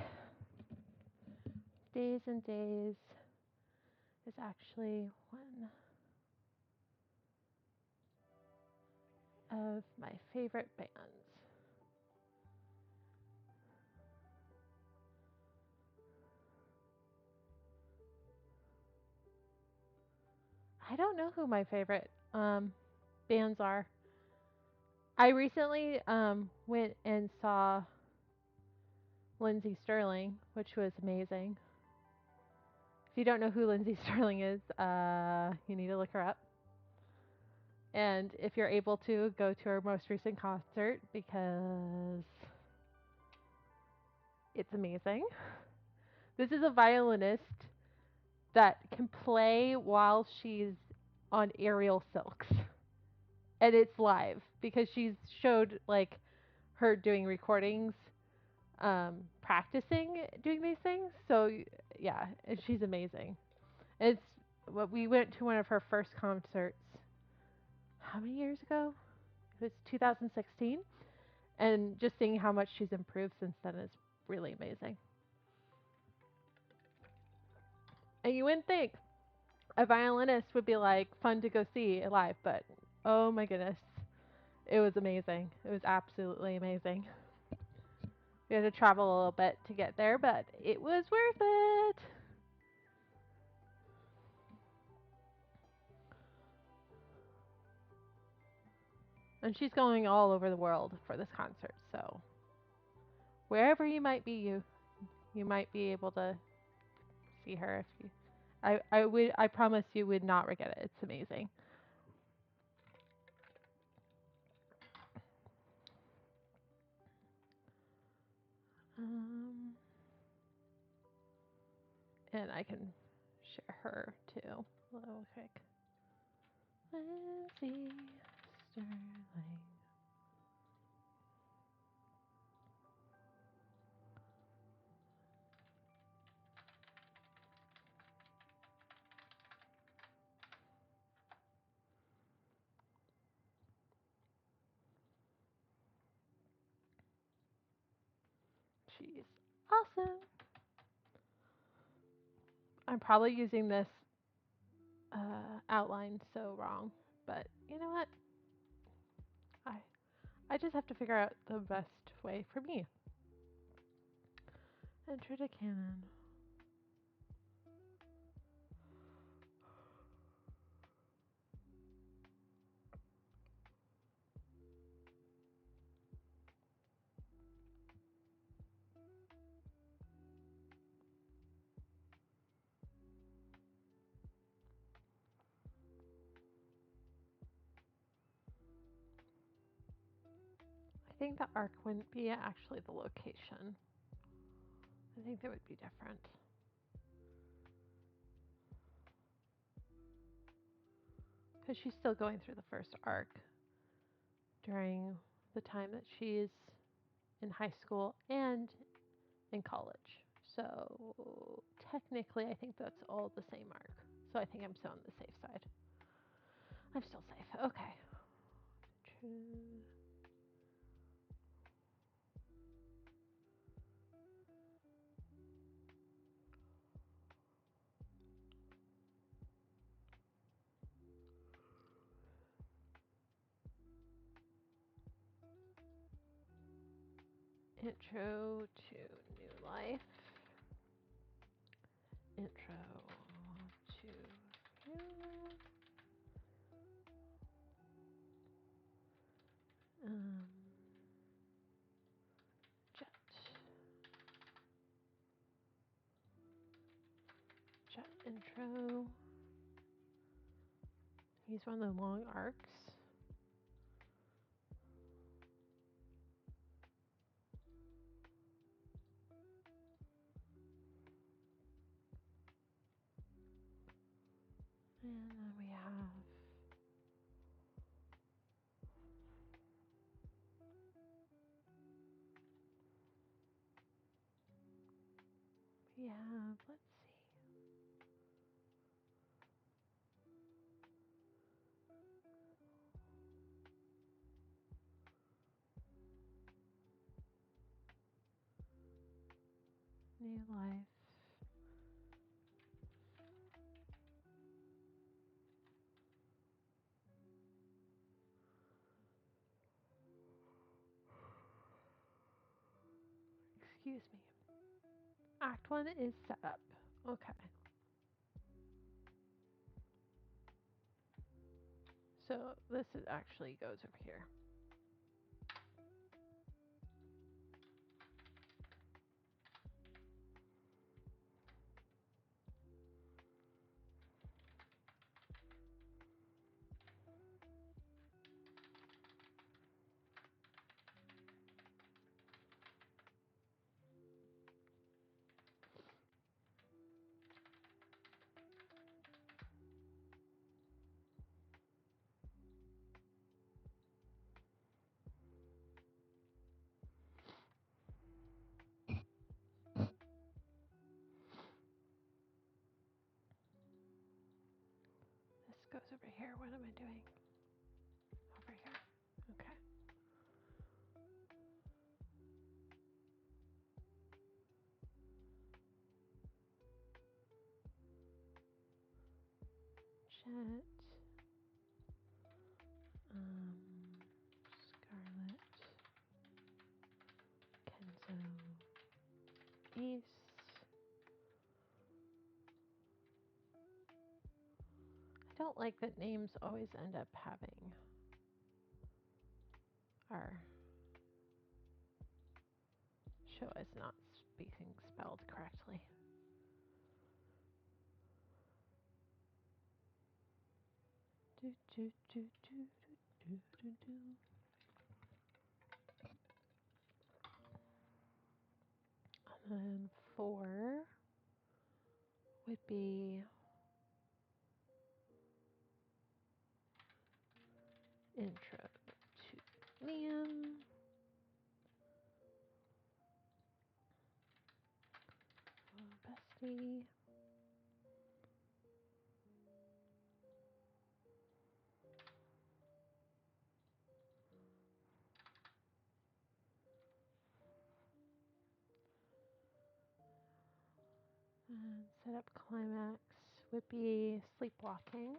Days and Days is actually one of my favorite bands. I don't know who my favorite bands are. I recently went and saw Lindsey Sterling, which was amazing. If you don't know who Lindsey Sterling is, you need to look her up. And if you're able to, go to her most recent concert because it's amazing. This is a violinist that can play while she's on aerial silks. And it's live because she's showed like her doing recordings, practicing doing these things. So yeah, and she's amazing. It's what we went to one of her first concerts. How many years ago? It was 2016, and just seeing how much she's improved since then is really amazing. And you wouldn't think a violinist would be like fun to go see live, but oh my goodness, it was amazing. It was absolutely amazing. We had to travel a little bit to get there, but it was worth it. And she's going all over the world for this concert, so wherever you might be, you might be able to see her if you. I promise you would not regret it. It's amazing. Um, and I can share her too, real quick. Lindsey Sterling. She's awesome. I'm probably using this outline so wrong, but you know what? I I just have to figure out the best way for me. Enter to Canon. think the arc wouldn't be actually the location. I think they would be different. Because she's still going through the first arc during the time that she's in high school and in college. So technically, I think that's all the same arc. So I think I'm still on the safe side. I'm still safe. Okay. True. Intro to New Life. Intro to New Life. Um, Jet. Jet intro. He's one of the long arcs. And then we have let's see. New Life. Excuse me. Act 1 is set up. Okay. So this is actually goes over here. This goes over here. What am I doing? Over here. Okay. Jet. Scarlet. Kenzo. Ace. I don't like that names always end up having our show as not speaking spelled correctly. Do, do, do, do, do, do, do. And then 4 would be intro to Liam. Bestie. And set up climax would be sleepwalking.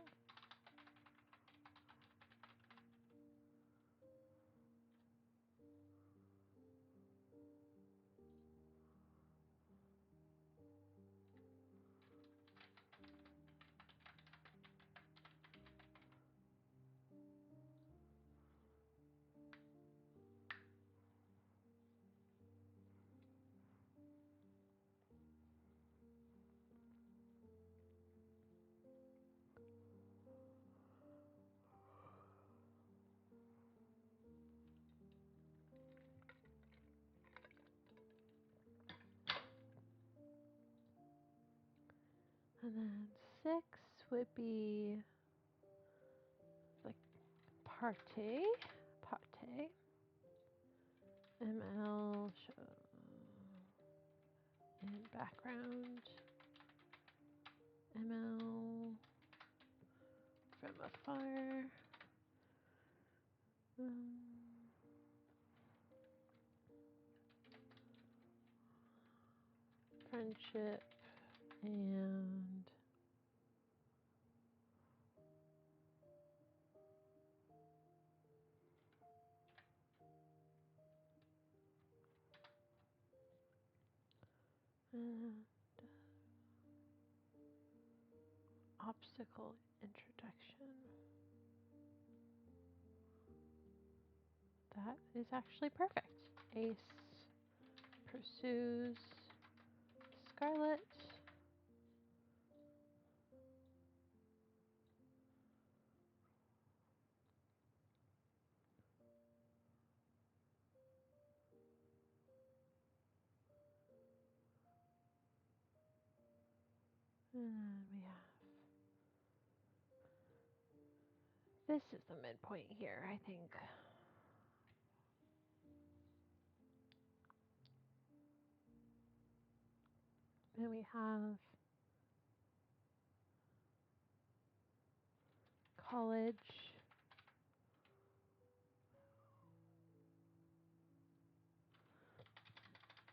And then 6 would be like Parte. ML show in background. ML from afar. Friendship and obstacle introduction. That is actually perfect. Ace pursues Scarlet. And we have this is the midpoint here, I think. And we have college.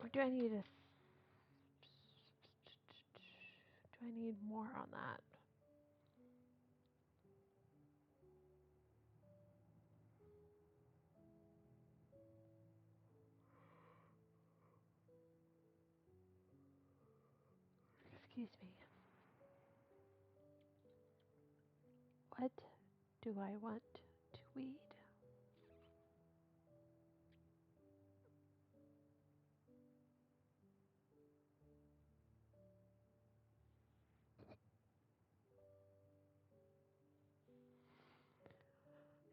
Or do I need a... Do I need more on that? Excuse me. What do I want to weed?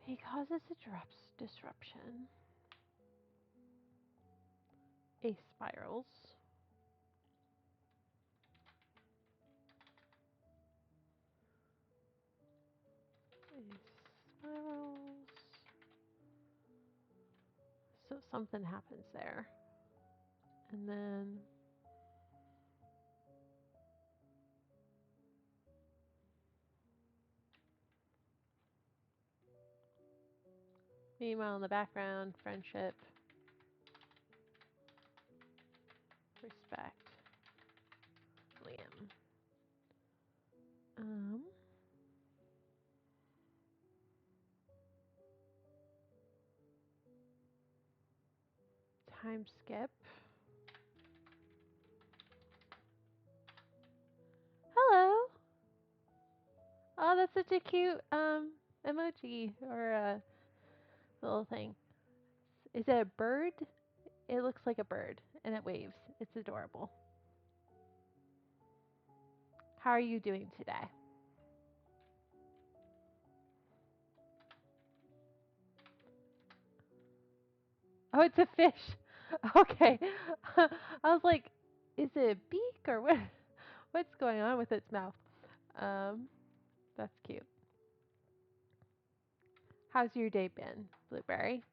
He causes a disruption. Ace spirals. Ace spirals. So something happens there. And then meanwhile in the background, friendship, respect, Liam. Time skip. Hello. Oh, that's such a cute emoji or a little thing. Is it a bird? It looks like a bird and it waves. It's adorable. How are you doing today? Oh, it's a fish. Okay. I was like, is it a beak or what? What's going on with its mouth? That's cute. How's your day been, Blueberry?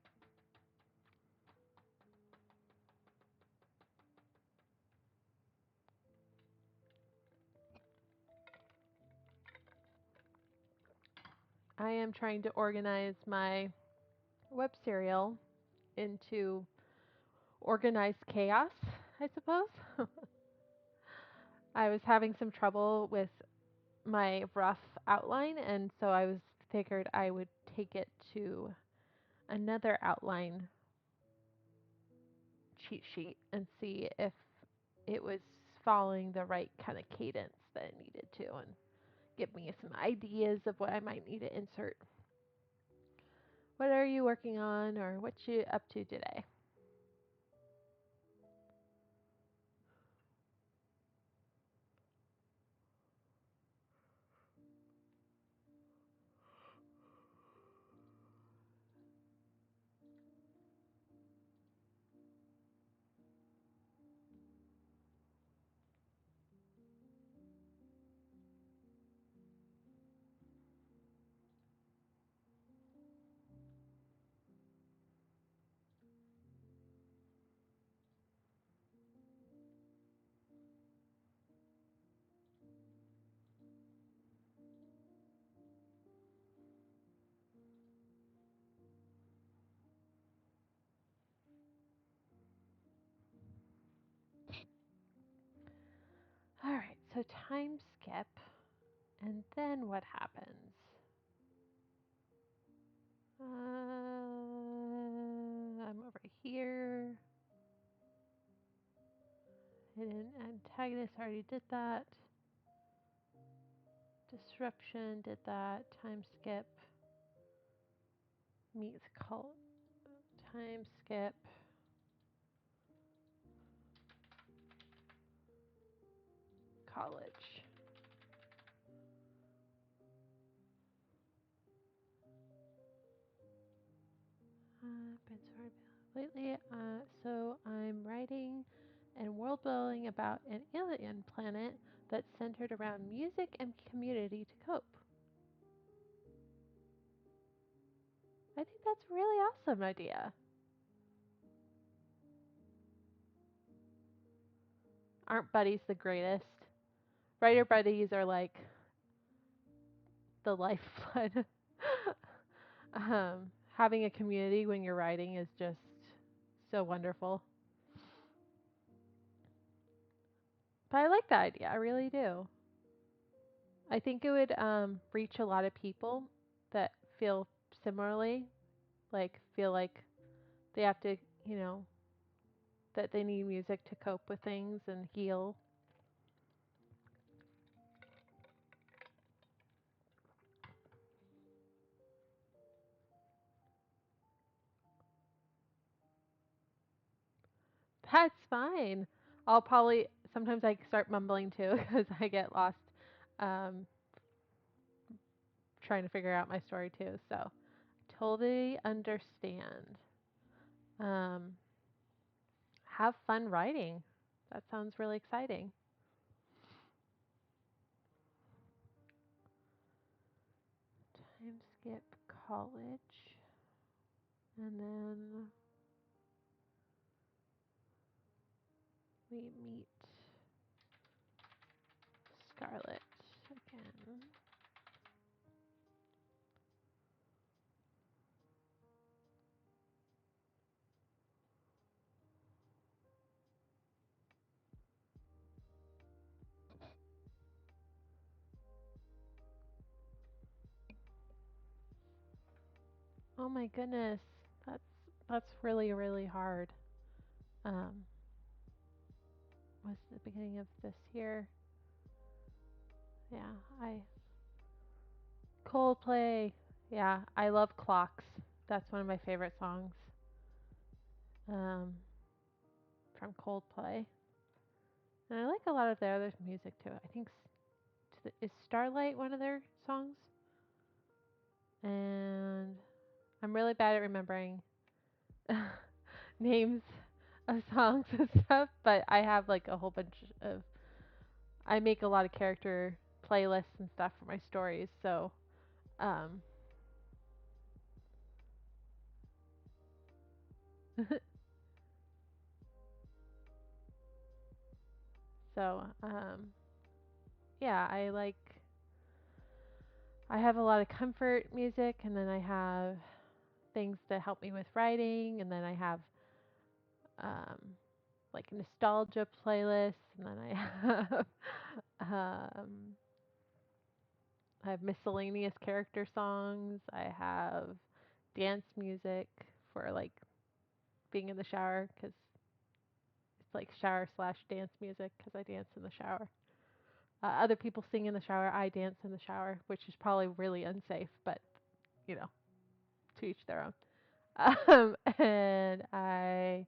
I am trying to organize my web serial into organized chaos, I suppose. I was having some trouble with my rough outline, and so figured I would take it to another outline cheat sheet and see if it was following the right kind of cadence that it needed to, and give me some ideas of what I might need to insert. What are you working on, or what you up to today? So time skip, and then what happens? I'm over here. Hidden antagonist already did that. Disruption did that. Time skip. Meets cult. Time skip. College. Been sort of lately. So I'm writing and world building about an alien planet that's centered around music and community to cope. I think that's a really awesome idea. Aren't buddies the greatest? Writer buddies are like the lifeblood. Having a community when you're writing is just so wonderful. But I like that idea. I really do. I think it would reach a lot of people that feel similarly, like feel like they have to, you know, that they need music to cope with things and heal. That's fine. I'll probably sometimes I start mumbling too because I get lost um, trying to figure out my story too. So totally understand. Um, have fun writing. That sounds really exciting. Time skip college, and then we meet Scarlet again. Oh my goodness, that's that's really hard. Um, was the beginning of this year? Yeah, I Coldplay. Yeah, I love Clocks. That's one of my favorite songs um, from Coldplay. And I like a lot of their other music too. I think is Starlight one of their songs? And I'm really bad at remembering names of songs and stuff, but I have like a whole bunch of I make a lot of character playlists and stuff for my stories, so um so yeah, I have a lot of comfort music, and then I have things that help me with writing, and then I have um like nostalgia playlists, and then um I have miscellaneous character songs. I have dance music for like being in the shower because it's like shower slash dance music because I dance in the shower. Other people sing in the shower. I dance in the shower, which is probably really unsafe, but you know, to each their own. And I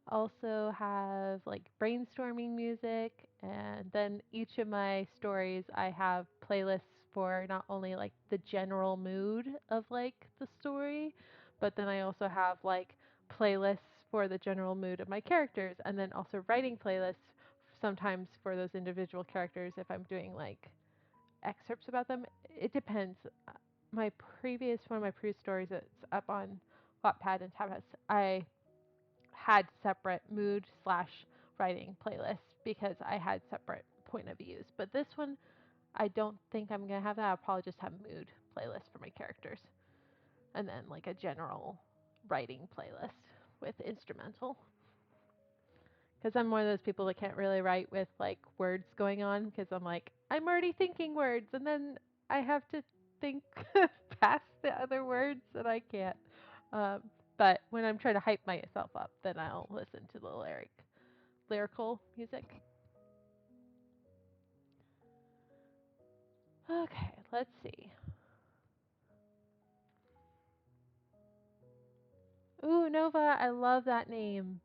also have like brainstorming music, and then each of my stories I have playlists for not only like the general mood of like the story, but then I also have like playlists for the general mood of my characters, and then also writing playlists sometimes for those individual characters if I'm doing like excerpts about them. It depends. My previous one of my previous stories that's up on Wattpad and Tabas, I had separate mood slash writing playlists because I had separate point of views. But this one, I don't think I'm gonna have that. I'll probably just have mood playlist for my characters, and then like a general writing playlist with instrumental Because I'm one of those people that can't really write with like words going on because I'm like, I'm already thinking words and then I have to think past the other words and I can't. Um, but when I'm trying to hype myself up, then I'll listen to the lyrical music. Okay, let's see. Ooh, Nova, I love that name.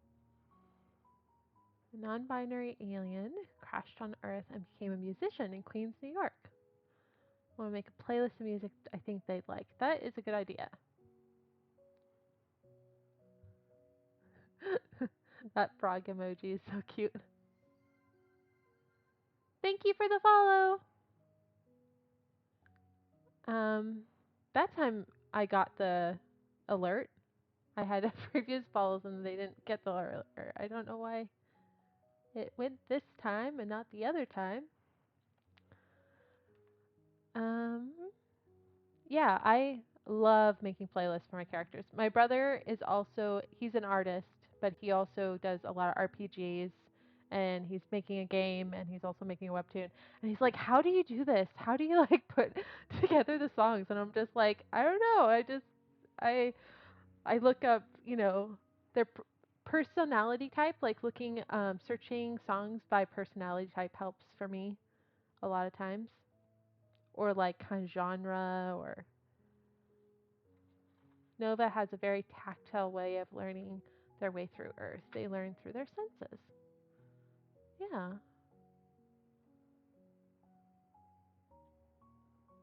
A non-binary alien crashed on Earth and became a musician in Queens, New York. I want to make a playlist of music I think they'd like. That is a good idea. That frog emoji is so cute. Thank you for the follow. Um, that time I got the alert. I had previous follows and they didn't get the alert. I don't know why it went this time and not the other time. Um, yeah, I love making playlists for my characters. My brother is also he's an artist, but he also does a lot of RPGs and he's making a game and he's also making a webtoon. And he's like, "How do you do this? How do you like put together the songs?" And I'm just like, "I don't know. I I look up, their personality type, like looking searching songs by personality type helps for me a lot of times, or like kind of genre or Nova has a very tactile way of learning their way through Earth. They learn through their senses. Yeah.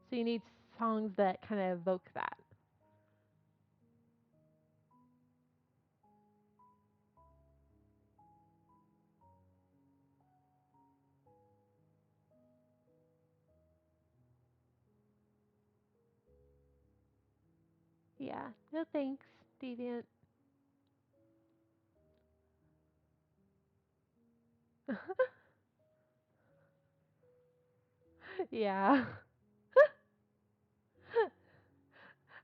So you need songs that kind of evoke that. Yeah. No thanks, Deviant. Yeah.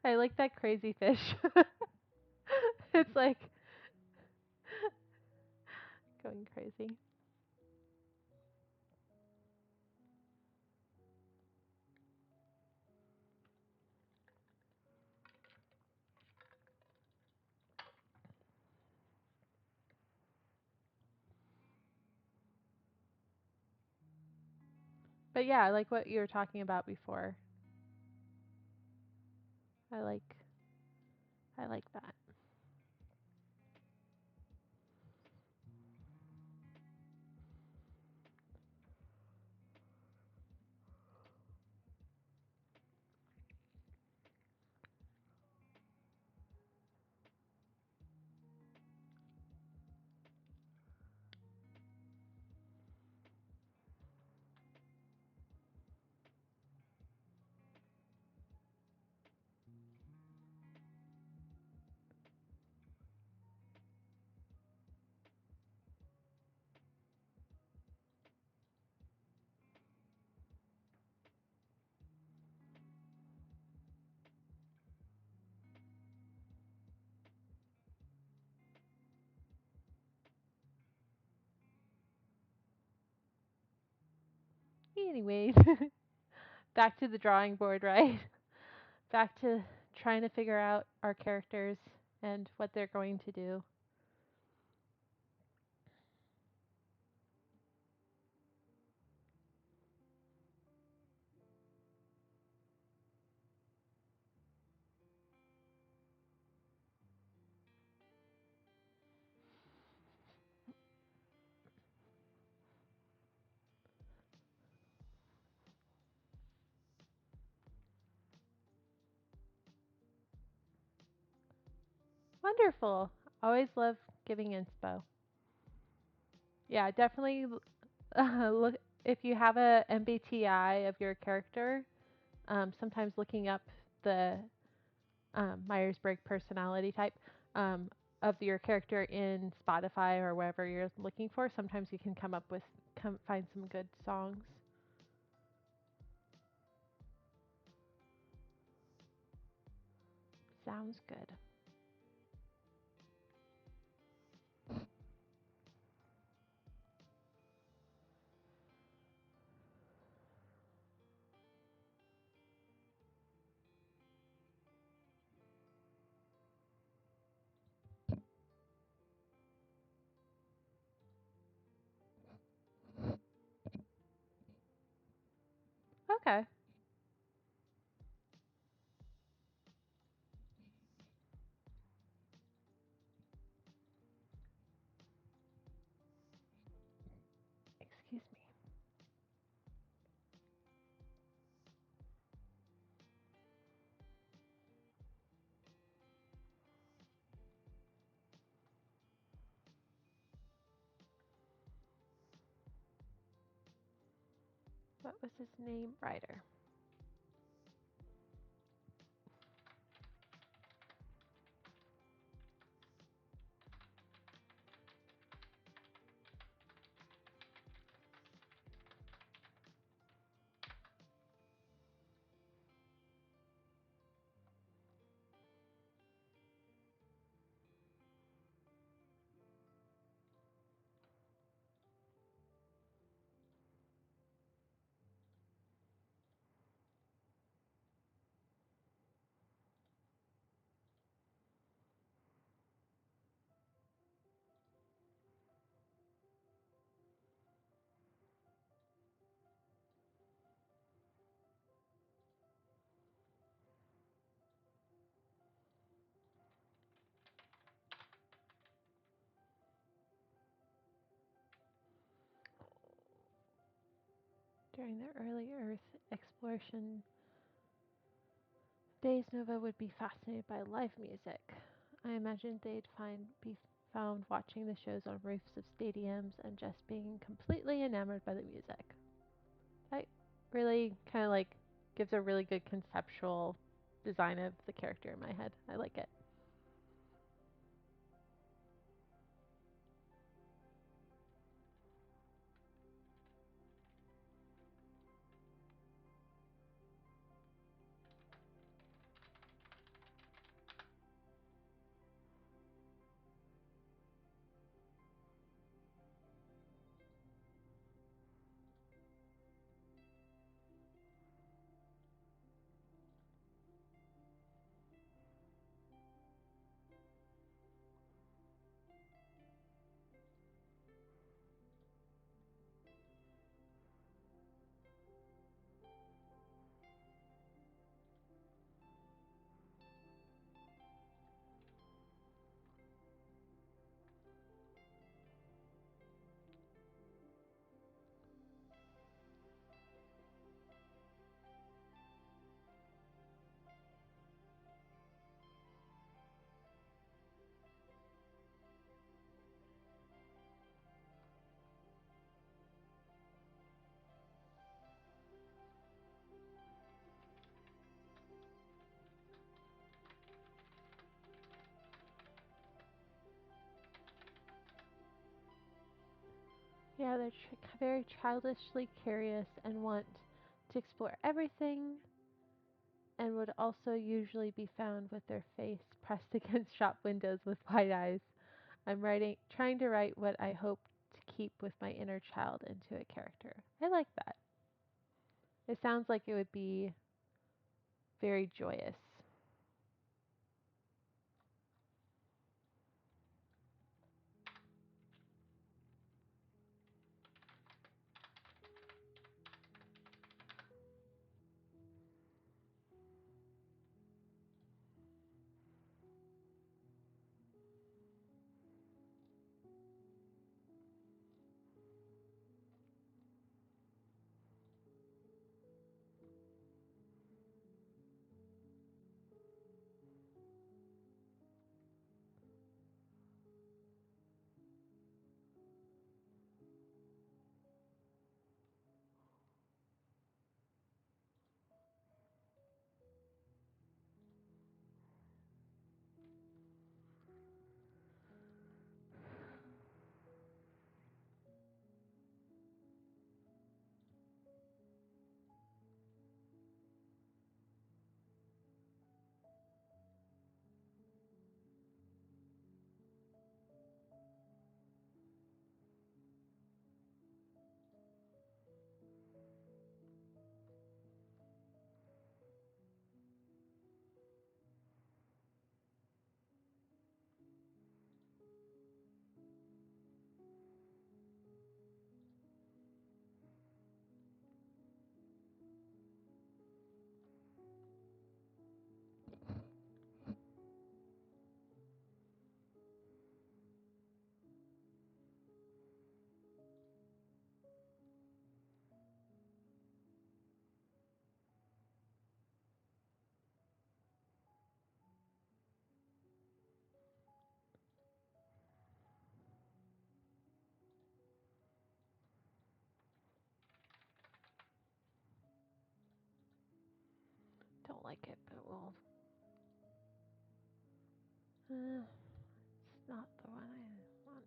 I like that crazy fish. It's like going crazy. But yeah, I like what you were talking about before. I like I like that. Anyways, back to the drawing board, right? Back to trying to figure out our characters and what they're going to do. Wonderful. Always love giving inspo. Yeah, definitely look if you have a MBTI of your character. Sometimes looking up the Myers-Briggs personality type of your character in Spotify or wherever you're looking for. Sometimes you can find some good songs. Sounds good. Okay. Excuse me. What was his name? Ryder. During the early Earth exploration days, Nova would be fascinated by live music. I imagine be found watching the shows on roofs of stadiums and just being completely enamored by the music. That really kind of like gives a really good conceptual design of the character in my head. I like it. Yeah, they're very childishly curious and want to explore everything, and would also usually be found with their face pressed against shop windows with wide eyes. Trying to write what I hope to keep with my inner child into a character. I like that. It sounds like it would be very joyous. like it, but we'll. It's not the one I want.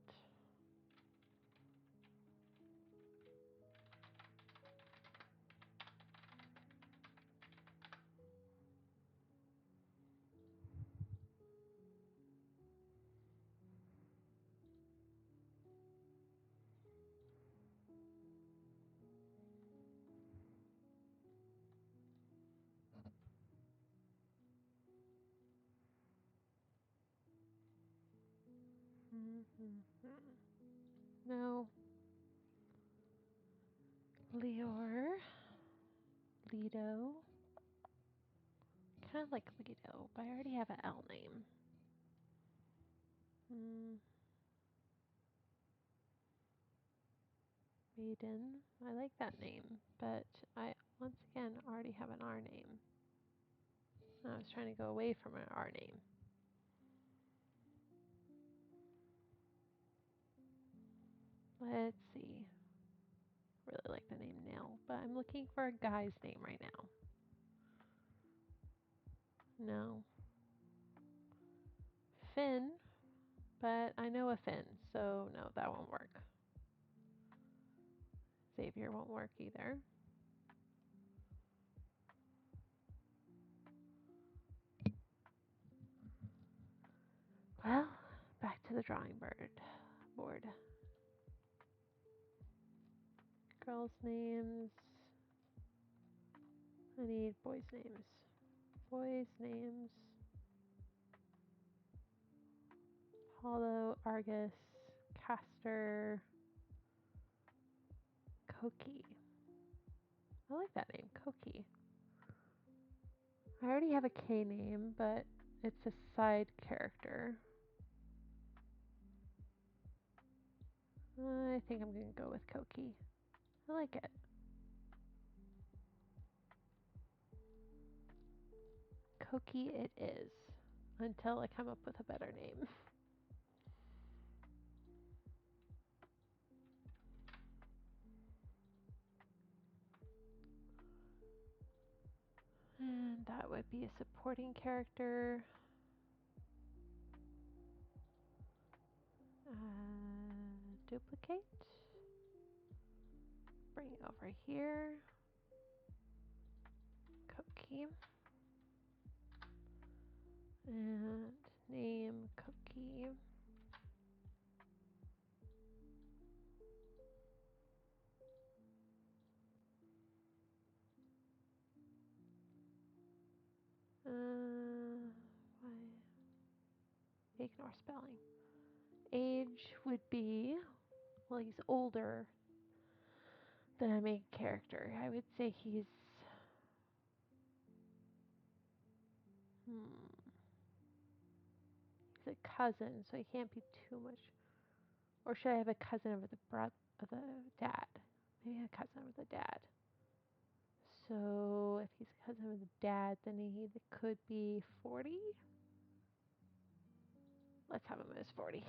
Mm-hmm. No. Leor. Lido. Kind of like Lido, but I already have an L name. Mm, Maiden. I like that name, but I once again already have an R name. I was trying to go away from an R name. Let's see. Really like the name Nell, but I'm looking for a guy's name right now. No. Finn, but I know a Finn, so no, that won't work. Xavier won't work either. Well, back to the drawing board. Girls' names. I need boys' names. Boys' names. Apollo, Argus, Castor, Koki. I like that name, Koki. I already have a K name, but it's a side character. I think I'm going to go with Koki. I like it. Koki it is, until I come up with a better name. And that would be a supporting character. Duplicate. Bring it over here. Koki. And name Koki. Why? Ignore spelling. Age would be, well, he's older than a main character. I would say he's, he's a cousin, so he can't be too much. Or should I have a cousin of the dad? Maybe a cousin of the dad. So if he's a cousin of the dad, then he could be 40. Let's have him as 40.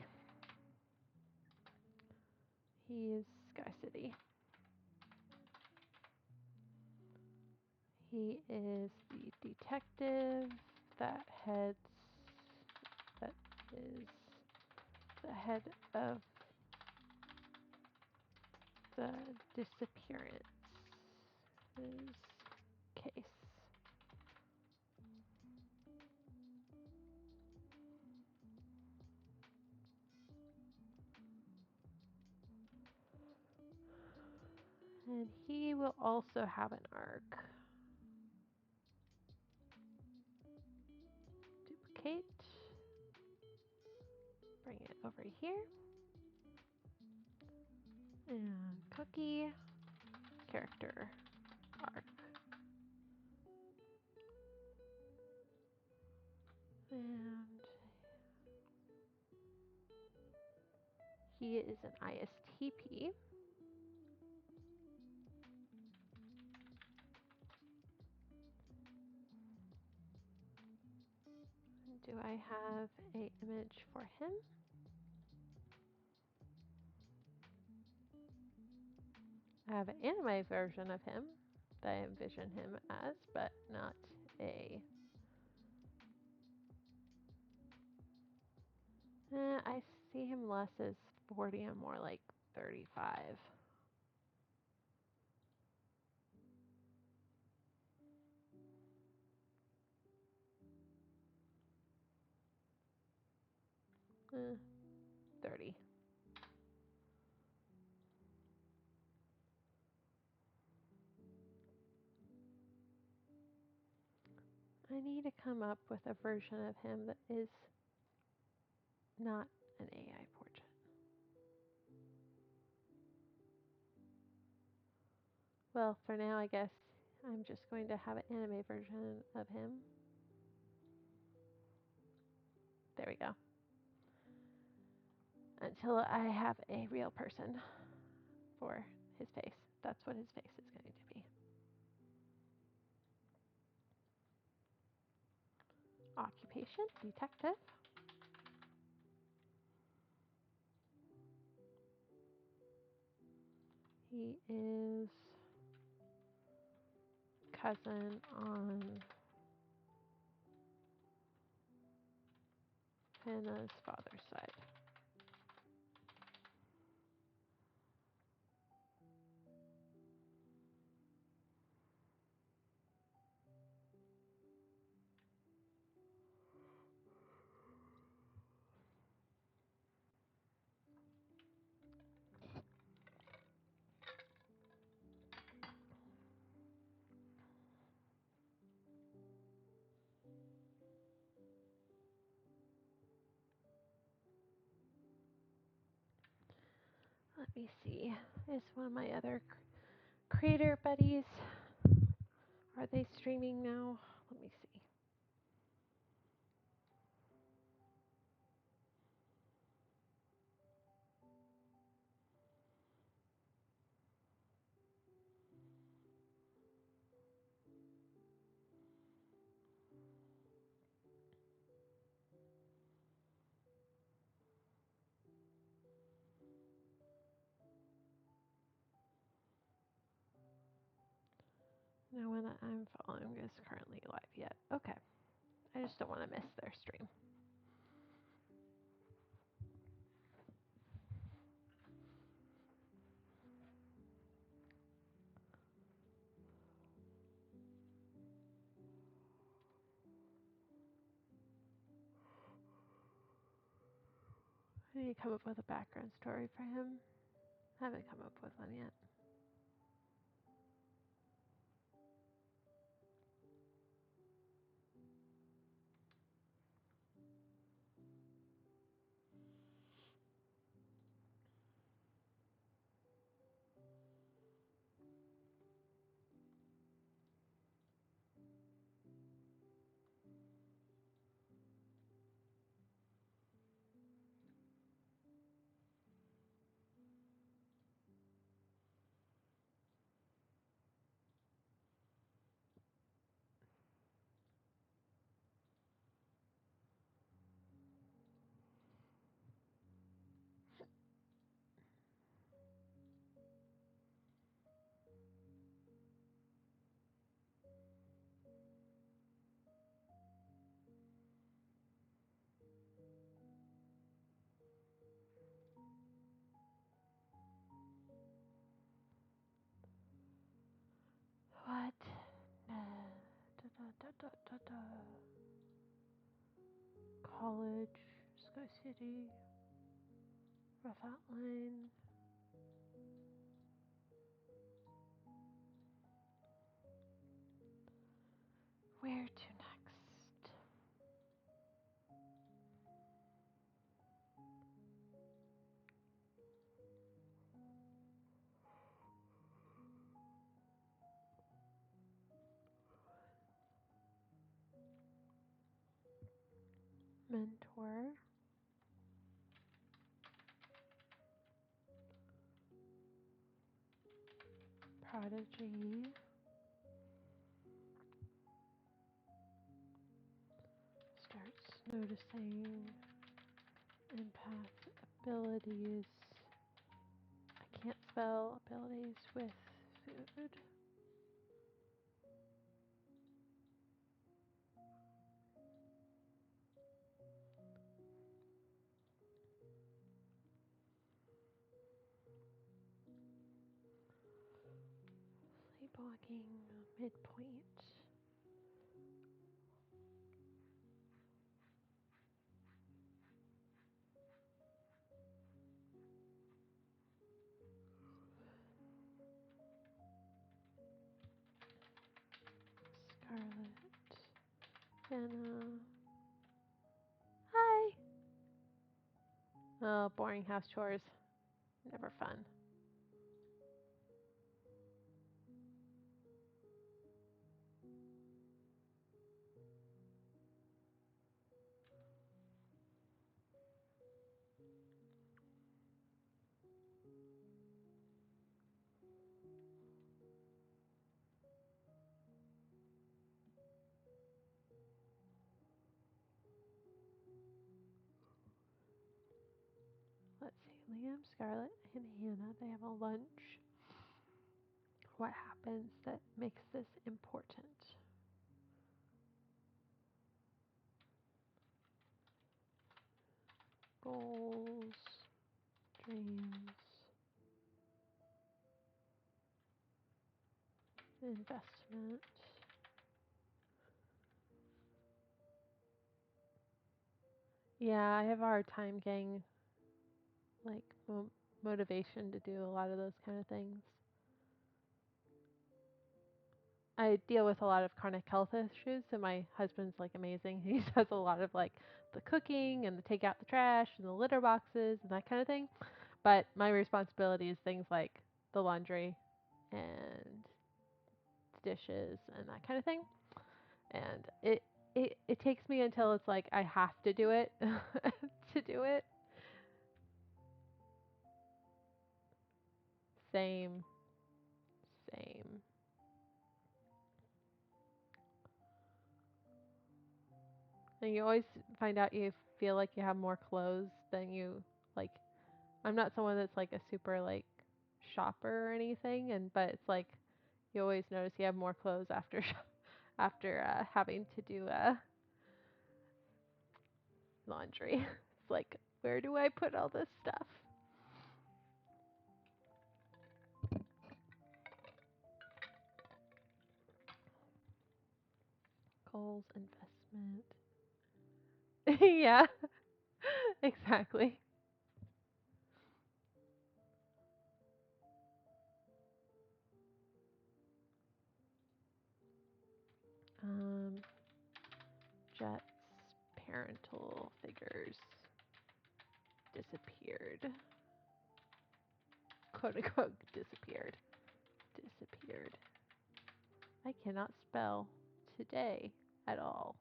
He is Sky City. He is the detective that is the head of the disappearance case. And he will also have an arc. Duplicate. Bring it over here. And Cookie character arc. And he is an ISTP. Do I have an image for him? I have an anime version of him that I envision him as, but not A. I see him less as 40 and more like 35. Eh, 30. I need to come up with a version of him that is not an AI portrait. Well, for now, I guess I'm just going to have an anime version of him. There we go. Until I have a real person for his face. That's what his face is going to be. Occupation, detective. He is cousin on Hannah's father's side. Let me see. Is one of my other creator buddies, are they streaming now? Let me see. No one that I'm following is currently live yet. Okay. I just don't want to miss their stream. I need to come up with a background story for him. I haven't come up with one yet. What? College, Sky City, rough outline. Where to next? Mentor, prodigy, starts noticing empath abilities. I can't spell abilities with food. Blocking midpoint. Scarlet. Anna. Hi. Oh, boring house chores. Never fun. Let's see. Liam, Scarlett, and Hannah, they have a lunch. What happens that makes this important? Goals, dreams, investment. Yeah, I have a hard time getting like motivation to do a lot of those kind of things. I deal with a lot of chronic health issues, so my husband's like amazing. He does a lot of like the cooking and the take out the trash and the litter boxes and that kind of thing. But my responsibility is things like the laundry and dishes and that kind of thing. And it takes me until it's like I have to do it to do it. Same, same. And you always find out you feel like you have more clothes than you like. I'm not someone that's like a super like shopper or anything, and but it's like you always notice you have more clothes after after having to do laundry. It's like, where do I put all this stuff? Goals, investment. Yeah, exactly. Um, Jet's parental figures disappeared. Quote unquote disappeared. Disappeared. I cannot spell today at all.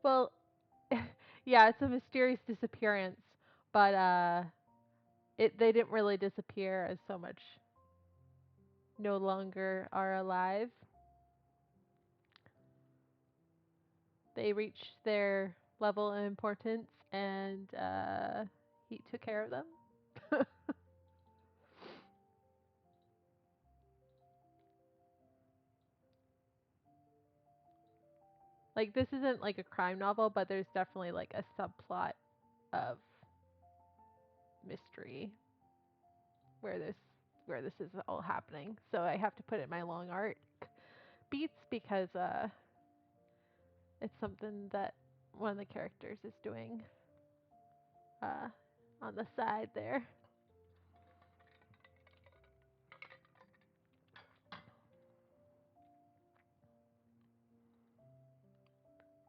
Well, yeah, it's a mysterious disappearance, but they didn't really disappear as so much no longer are alive. They reached their level of importance, and he took care of them. Like this isn't like a crime novel, but there's definitely like a subplot of mystery where this is all happening. So I have to put it in my long art beats because it's something that one of the characters is doing uh, on the side there.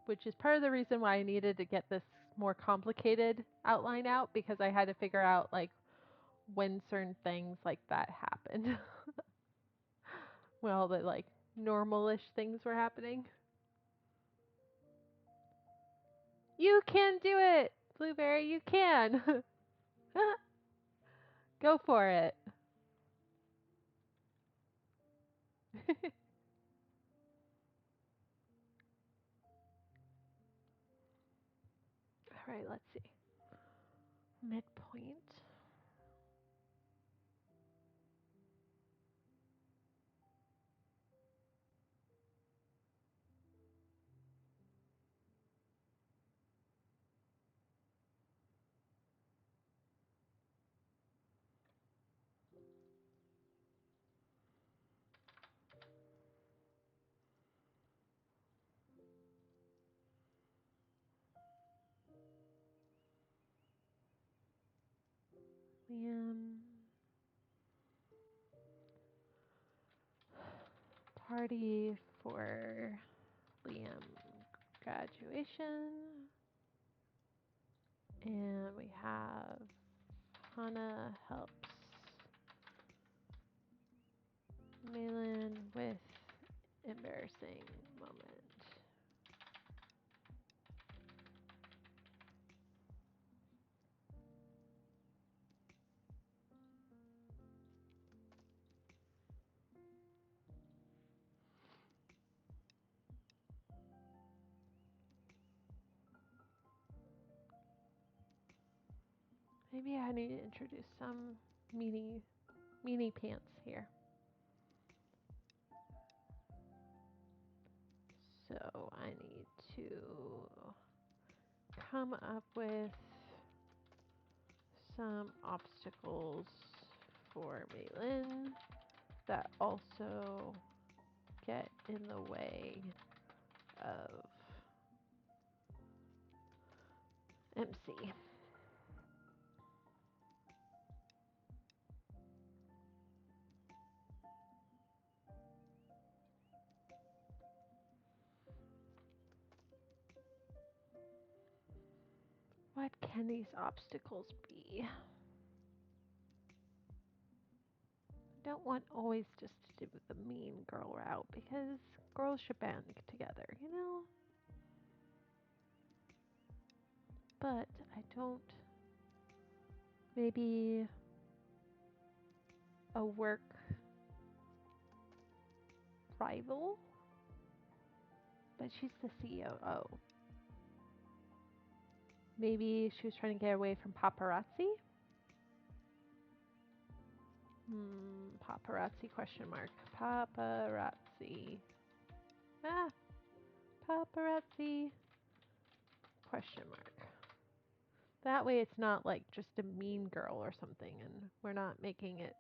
Which is part of the reason why I needed to get this more complicated outline out because I had to figure out like when certain things like that happened. When all the like normalish things were happening. You can do it, Blueberry. You can. Go for it. All right, let's see. Midpoint. Liam. Party for Liam graduation. And we have Hannah helps Malin with embarrassing moment. Maybe I need to introduce some meanie pants here. So I need to come up with some obstacles for Malin that also get in the way of MC. What can these obstacles be? I don't want always just to do the mean girl route because girls should band together, you know? But I don't. Maybe a work rival? But she's the COO. Maybe she was trying to get away from paparazzi? Paparazzi question mark. Paparazzi. Ah, paparazzi question mark. That way it's not like just a mean girl or something and we're not making it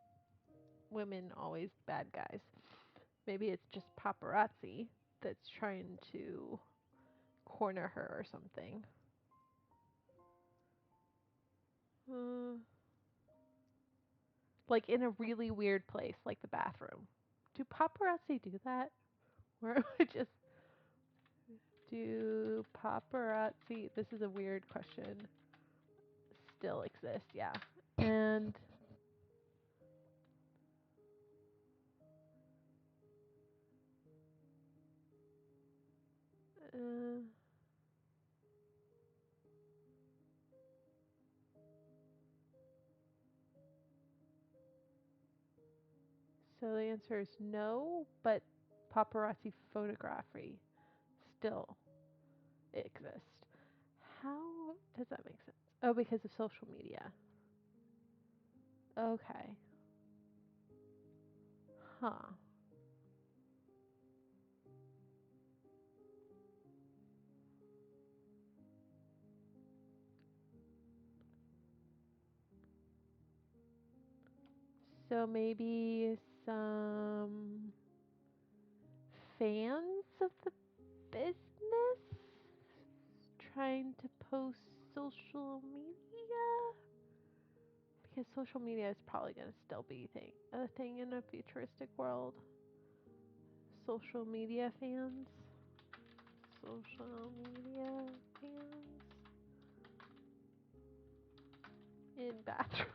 women always bad guys. Maybe it's just paparazzi that's trying to corner her or something. Uh, like in a really weird place, like the bathroom. Do paparazzi do that? Where I just do paparazzi? This is a weird question. Still exist, yeah. And uh, so the answer is no, but paparazzi photography still exist. How does that make sense? Oh, because of social media. Okay. Huh. So maybe some fans of the business trying to post social media? Because social media is probably going to still be a thing in a futuristic world. Social media fans. Social media fans in bathrooms.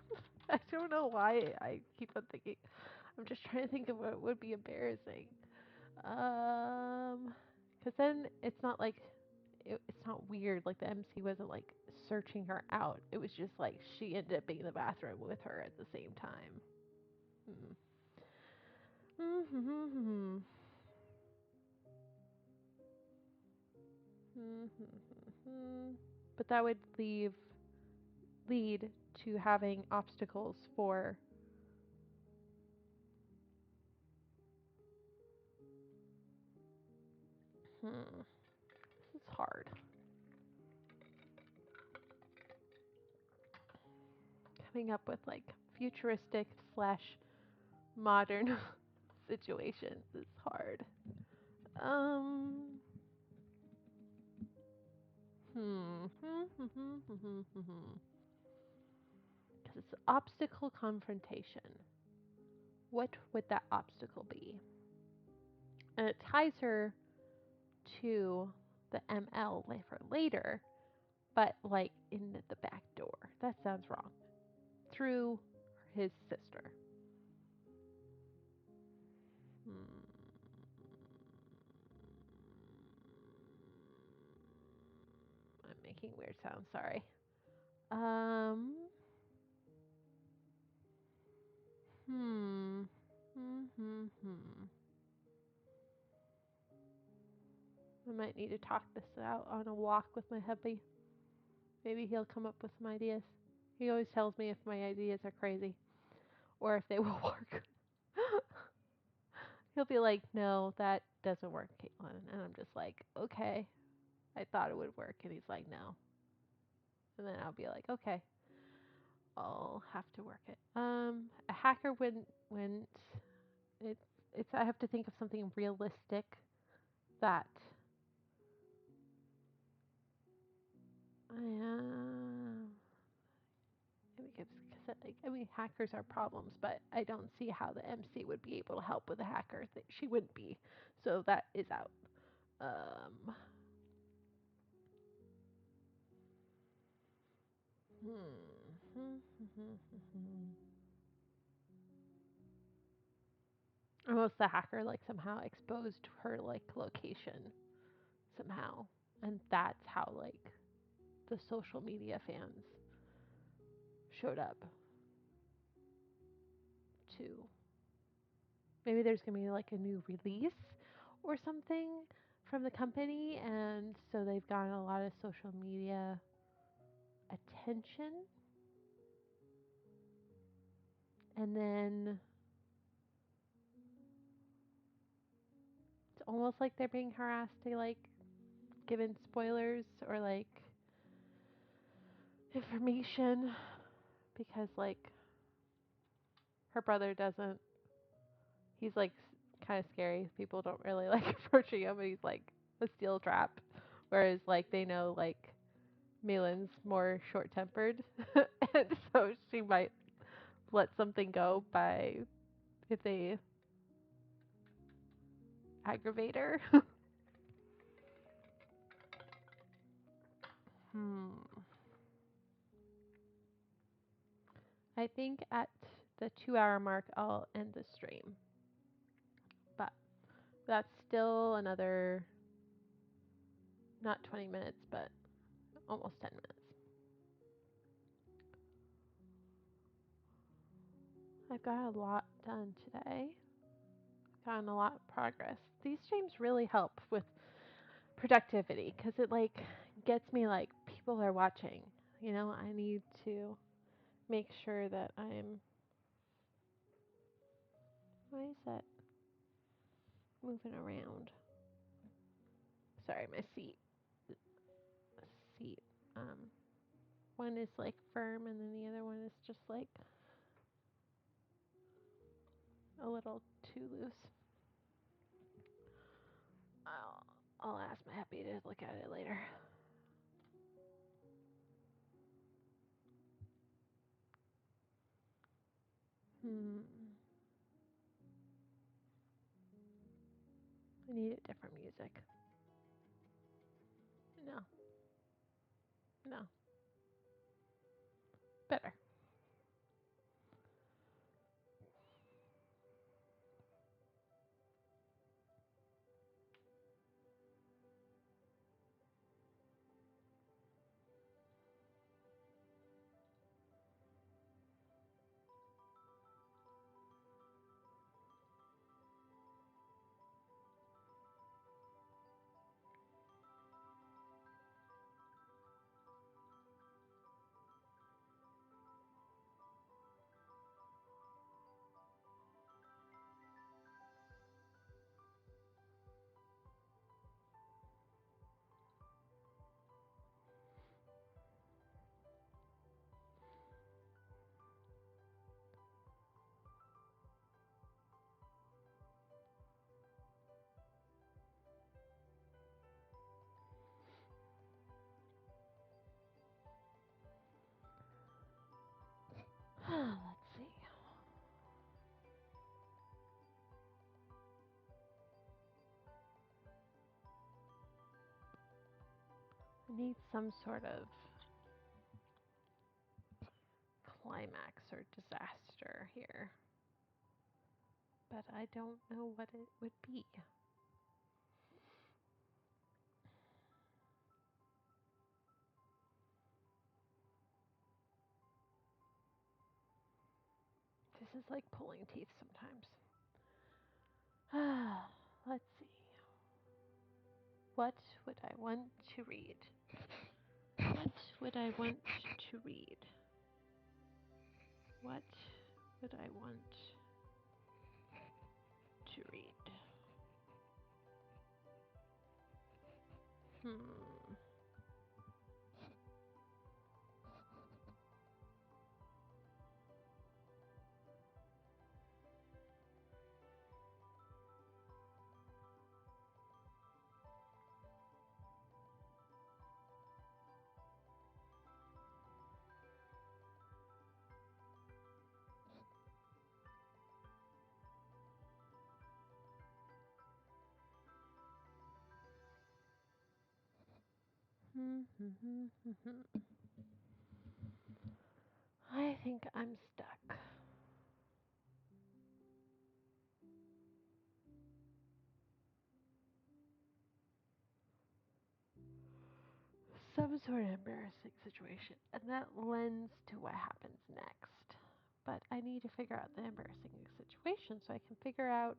I don't know why I keep on thinking. I'm just trying to think of what would be embarrassing. Because then it's not like it's not weird. Like the MC wasn't like searching her out. It was just like she ended up being in the bathroom with her at the same time. Hmm. Hmm. But that would lead to having obstacles for this is hard. Coming up with like futuristic slash modern situations is hard. Um Because it's obstacle confrontation. What would that obstacle be? And it ties her to the ML for later, but like in the back door. That sounds wrong. Through his sister. Hmm. I'm making weird sounds, sorry. Um hmm. Hmm. I might need to talk this out on a walk with my hubby. Maybe he'll come up with some ideas. He always tells me if my ideas are crazy or if they will work. He'll be like, "No, that doesn't work, Caitlin." And I'm just like, "Okay, I thought it would work." And he's like, "No." And then I'll be like, "Okay, I'll have to work it." A hacker wouldn't. It's it's. I have to think of something realistic that. Because like, I mean, hackers are problems, but I don't see how the MC would be able to help with a hacker. She wouldn't be, so that is out. Um, Unless the hacker like somehow exposed her like location somehow, and that's how like the social media fans showed up too. Maybe there's gonna be like a new release or something from the company, and so they've gotten a lot of social media attention, and then it's almost like they're being harassed to like given spoilers or like information because like her brother doesn't. He's like kind of scary. People don't really like approaching him, and he's like a steel trap. Whereas like they know like Malin's more short tempered, and so she might let something go by if they aggravate her. hmm. I think at the 2 hour mark I'll end the stream. But that's still another not 20 minutes, but almost 10 minutes. I've got a lot done today. Gotten a lot of progress. These streams really help with productivity because it like gets me like people are watching. You know, I need to make sure that I'm. Why is that moving around? Sorry, my seat. Um, one is like firm, and then the other one is just like a little too loose. I'll I'll ask my hubby to look at it later. Hmm. I need different music. No, no, better. I need some sort of climax or disaster here, but I don't know what it would be. This is like pulling teeth sometimes. Let's see. What would I want to read? What would I want to read? What would I want to read? Hmm. I think I'm stuck. Some sort of embarrassing situation, and that lends to what happens next. But I need to figure out the embarrassing situation so I can figure out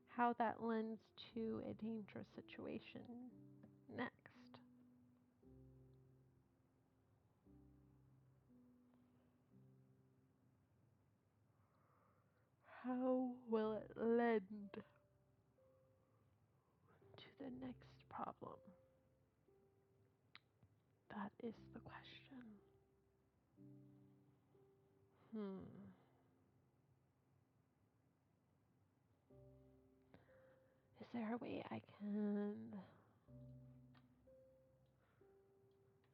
how that lends to a dangerous situation next. How will it lend to the next problem? That is the question. Is there a way I can,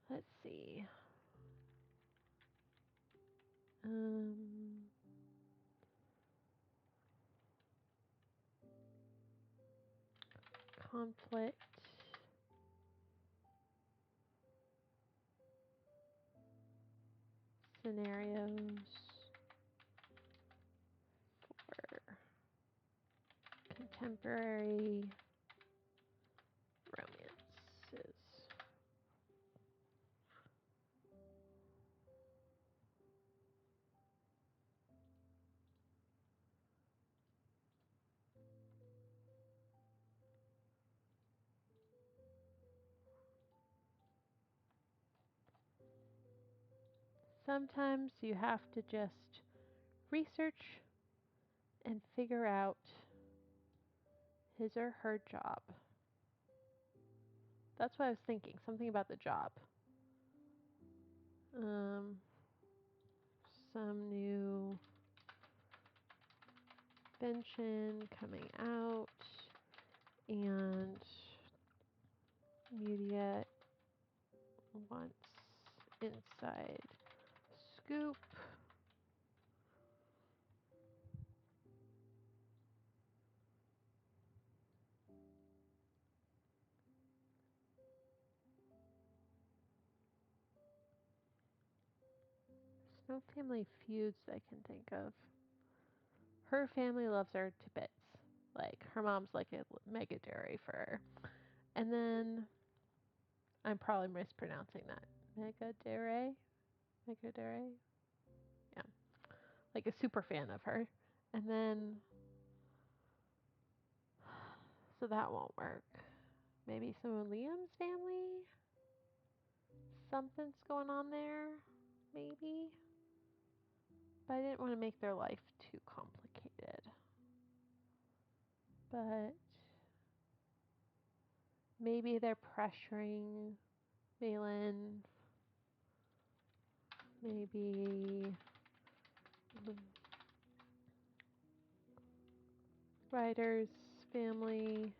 let's see, um, conflict scenarios for contemporary romances. Sometimes you have to just research and figure out his or her job. That's what I was thinking, something about the job. Um, some new invention coming out, and media wants inside scoop. There's no family feuds I can think of. Her family loves her to bits. Like, her mom's like a mega dairy for her. And then, I'm probably mispronouncing that. Mega dairy? Mega dairy? Yeah. Like a super fan of her. And then, so that won't work. Maybe some of Liam's family? Something's going on there? Maybe? But I didn't want to make their life too complicated. But maybe they're pressuring Malin. Maybe the writer's family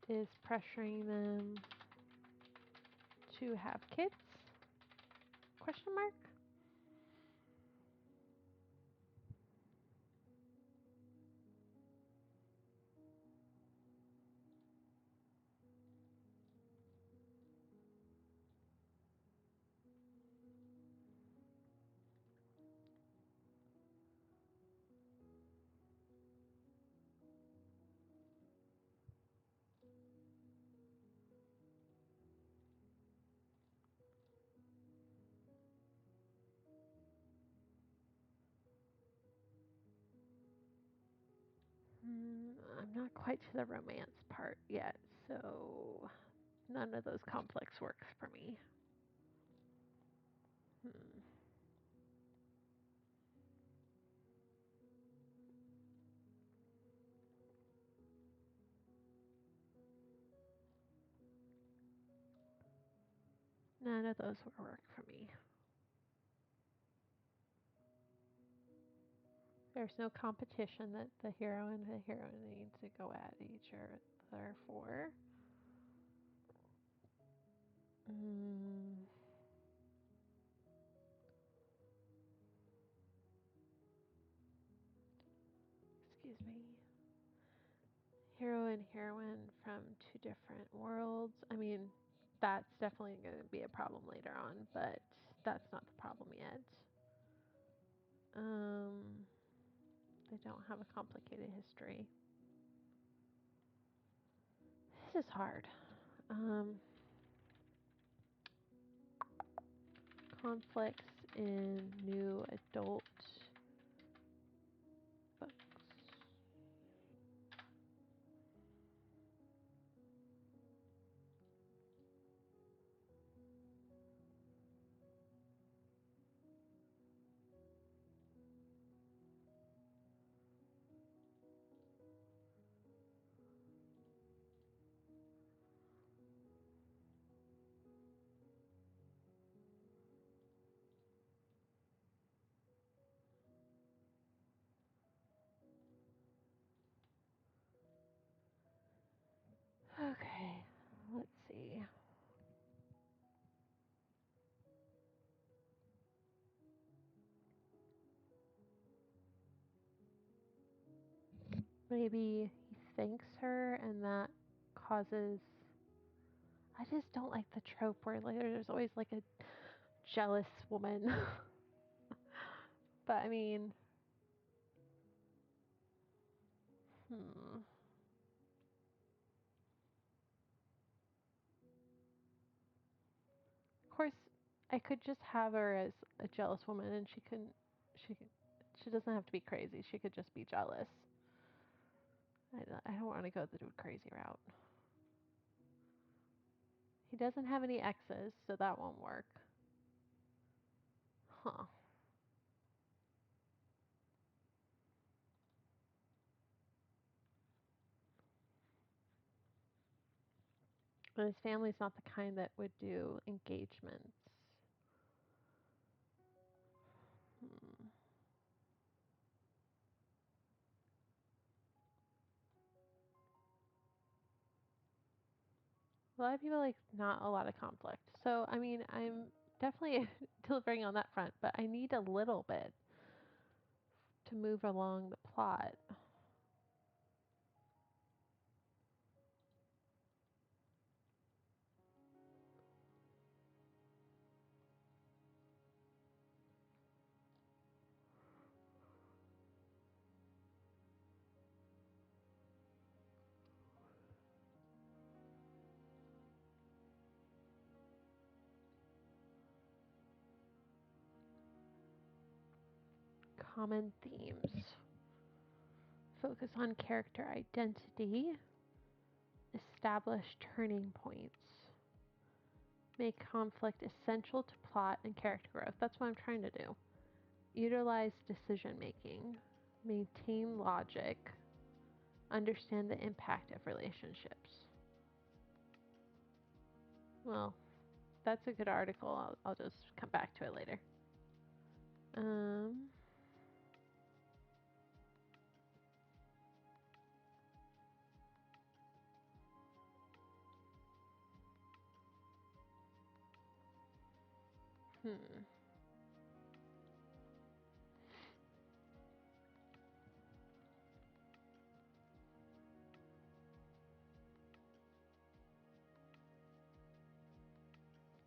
is pressuring them to have kids? Question mark? I'm not quite to the romance part yet, so none of those conflicts works for me. Hmm. None of those would work for me. There's no competition that the hero and the heroine need to go at each other for. Mm, excuse me. Hero and heroine from two different worlds. I mean, that's definitely going to be a problem later on, but that's not the problem yet. Um, they don't have a complicated history. This is hard. Um, conflicts in new adult books. Okay, let's see. Maybe he thanks her and that causes. I just don't like the trope where like, there's always like a jealous woman. But I mean, hmm. Of course, I could just have her as a jealous woman, and she she doesn't have to be crazy. She could just be jealous. I don't want to go the crazy route. He doesn't have any exes, so that won't work. Huh. But his family's not the kind that would do engagements. Hmm. A lot of people like not a lot of conflict. So, I mean, I'm definitely delivering on that front, but I need a little bit to move along the plot. Common themes. Focus on character identity. Establish turning points. Make conflict essential to plot and character growth. That's what I'm trying to do. Utilize decision making. Maintain logic. Understand the impact of relationships. Well, that's a good article. I'll just come back to it later. Um, hmm.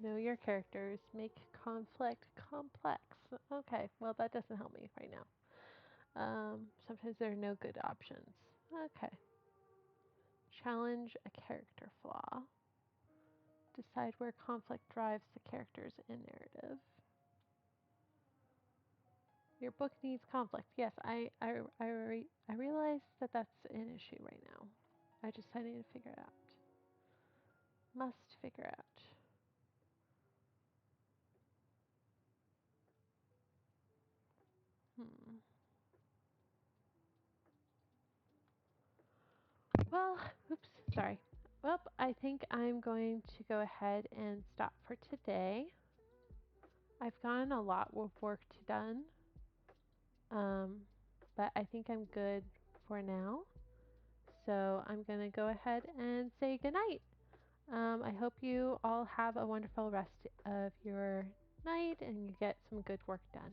Know your characters. Make conflict complex. Okay, well, that doesn't help me right now. Sometimes there are no good options. Okay. Challenge a character flaw. Decide where conflict drives the characters in narrative. Your book needs conflict. Yes, I realize that that's an issue right now. I need to figure it out. Must figure out. Hmm. Well, oops, sorry. Well, I think I'm going to go ahead and stop for today. I've gotten a lot of work done, um, but I think I'm good for now. So I'm going to go ahead and say goodnight. I hope you all have a wonderful rest of your night and you get some good work done.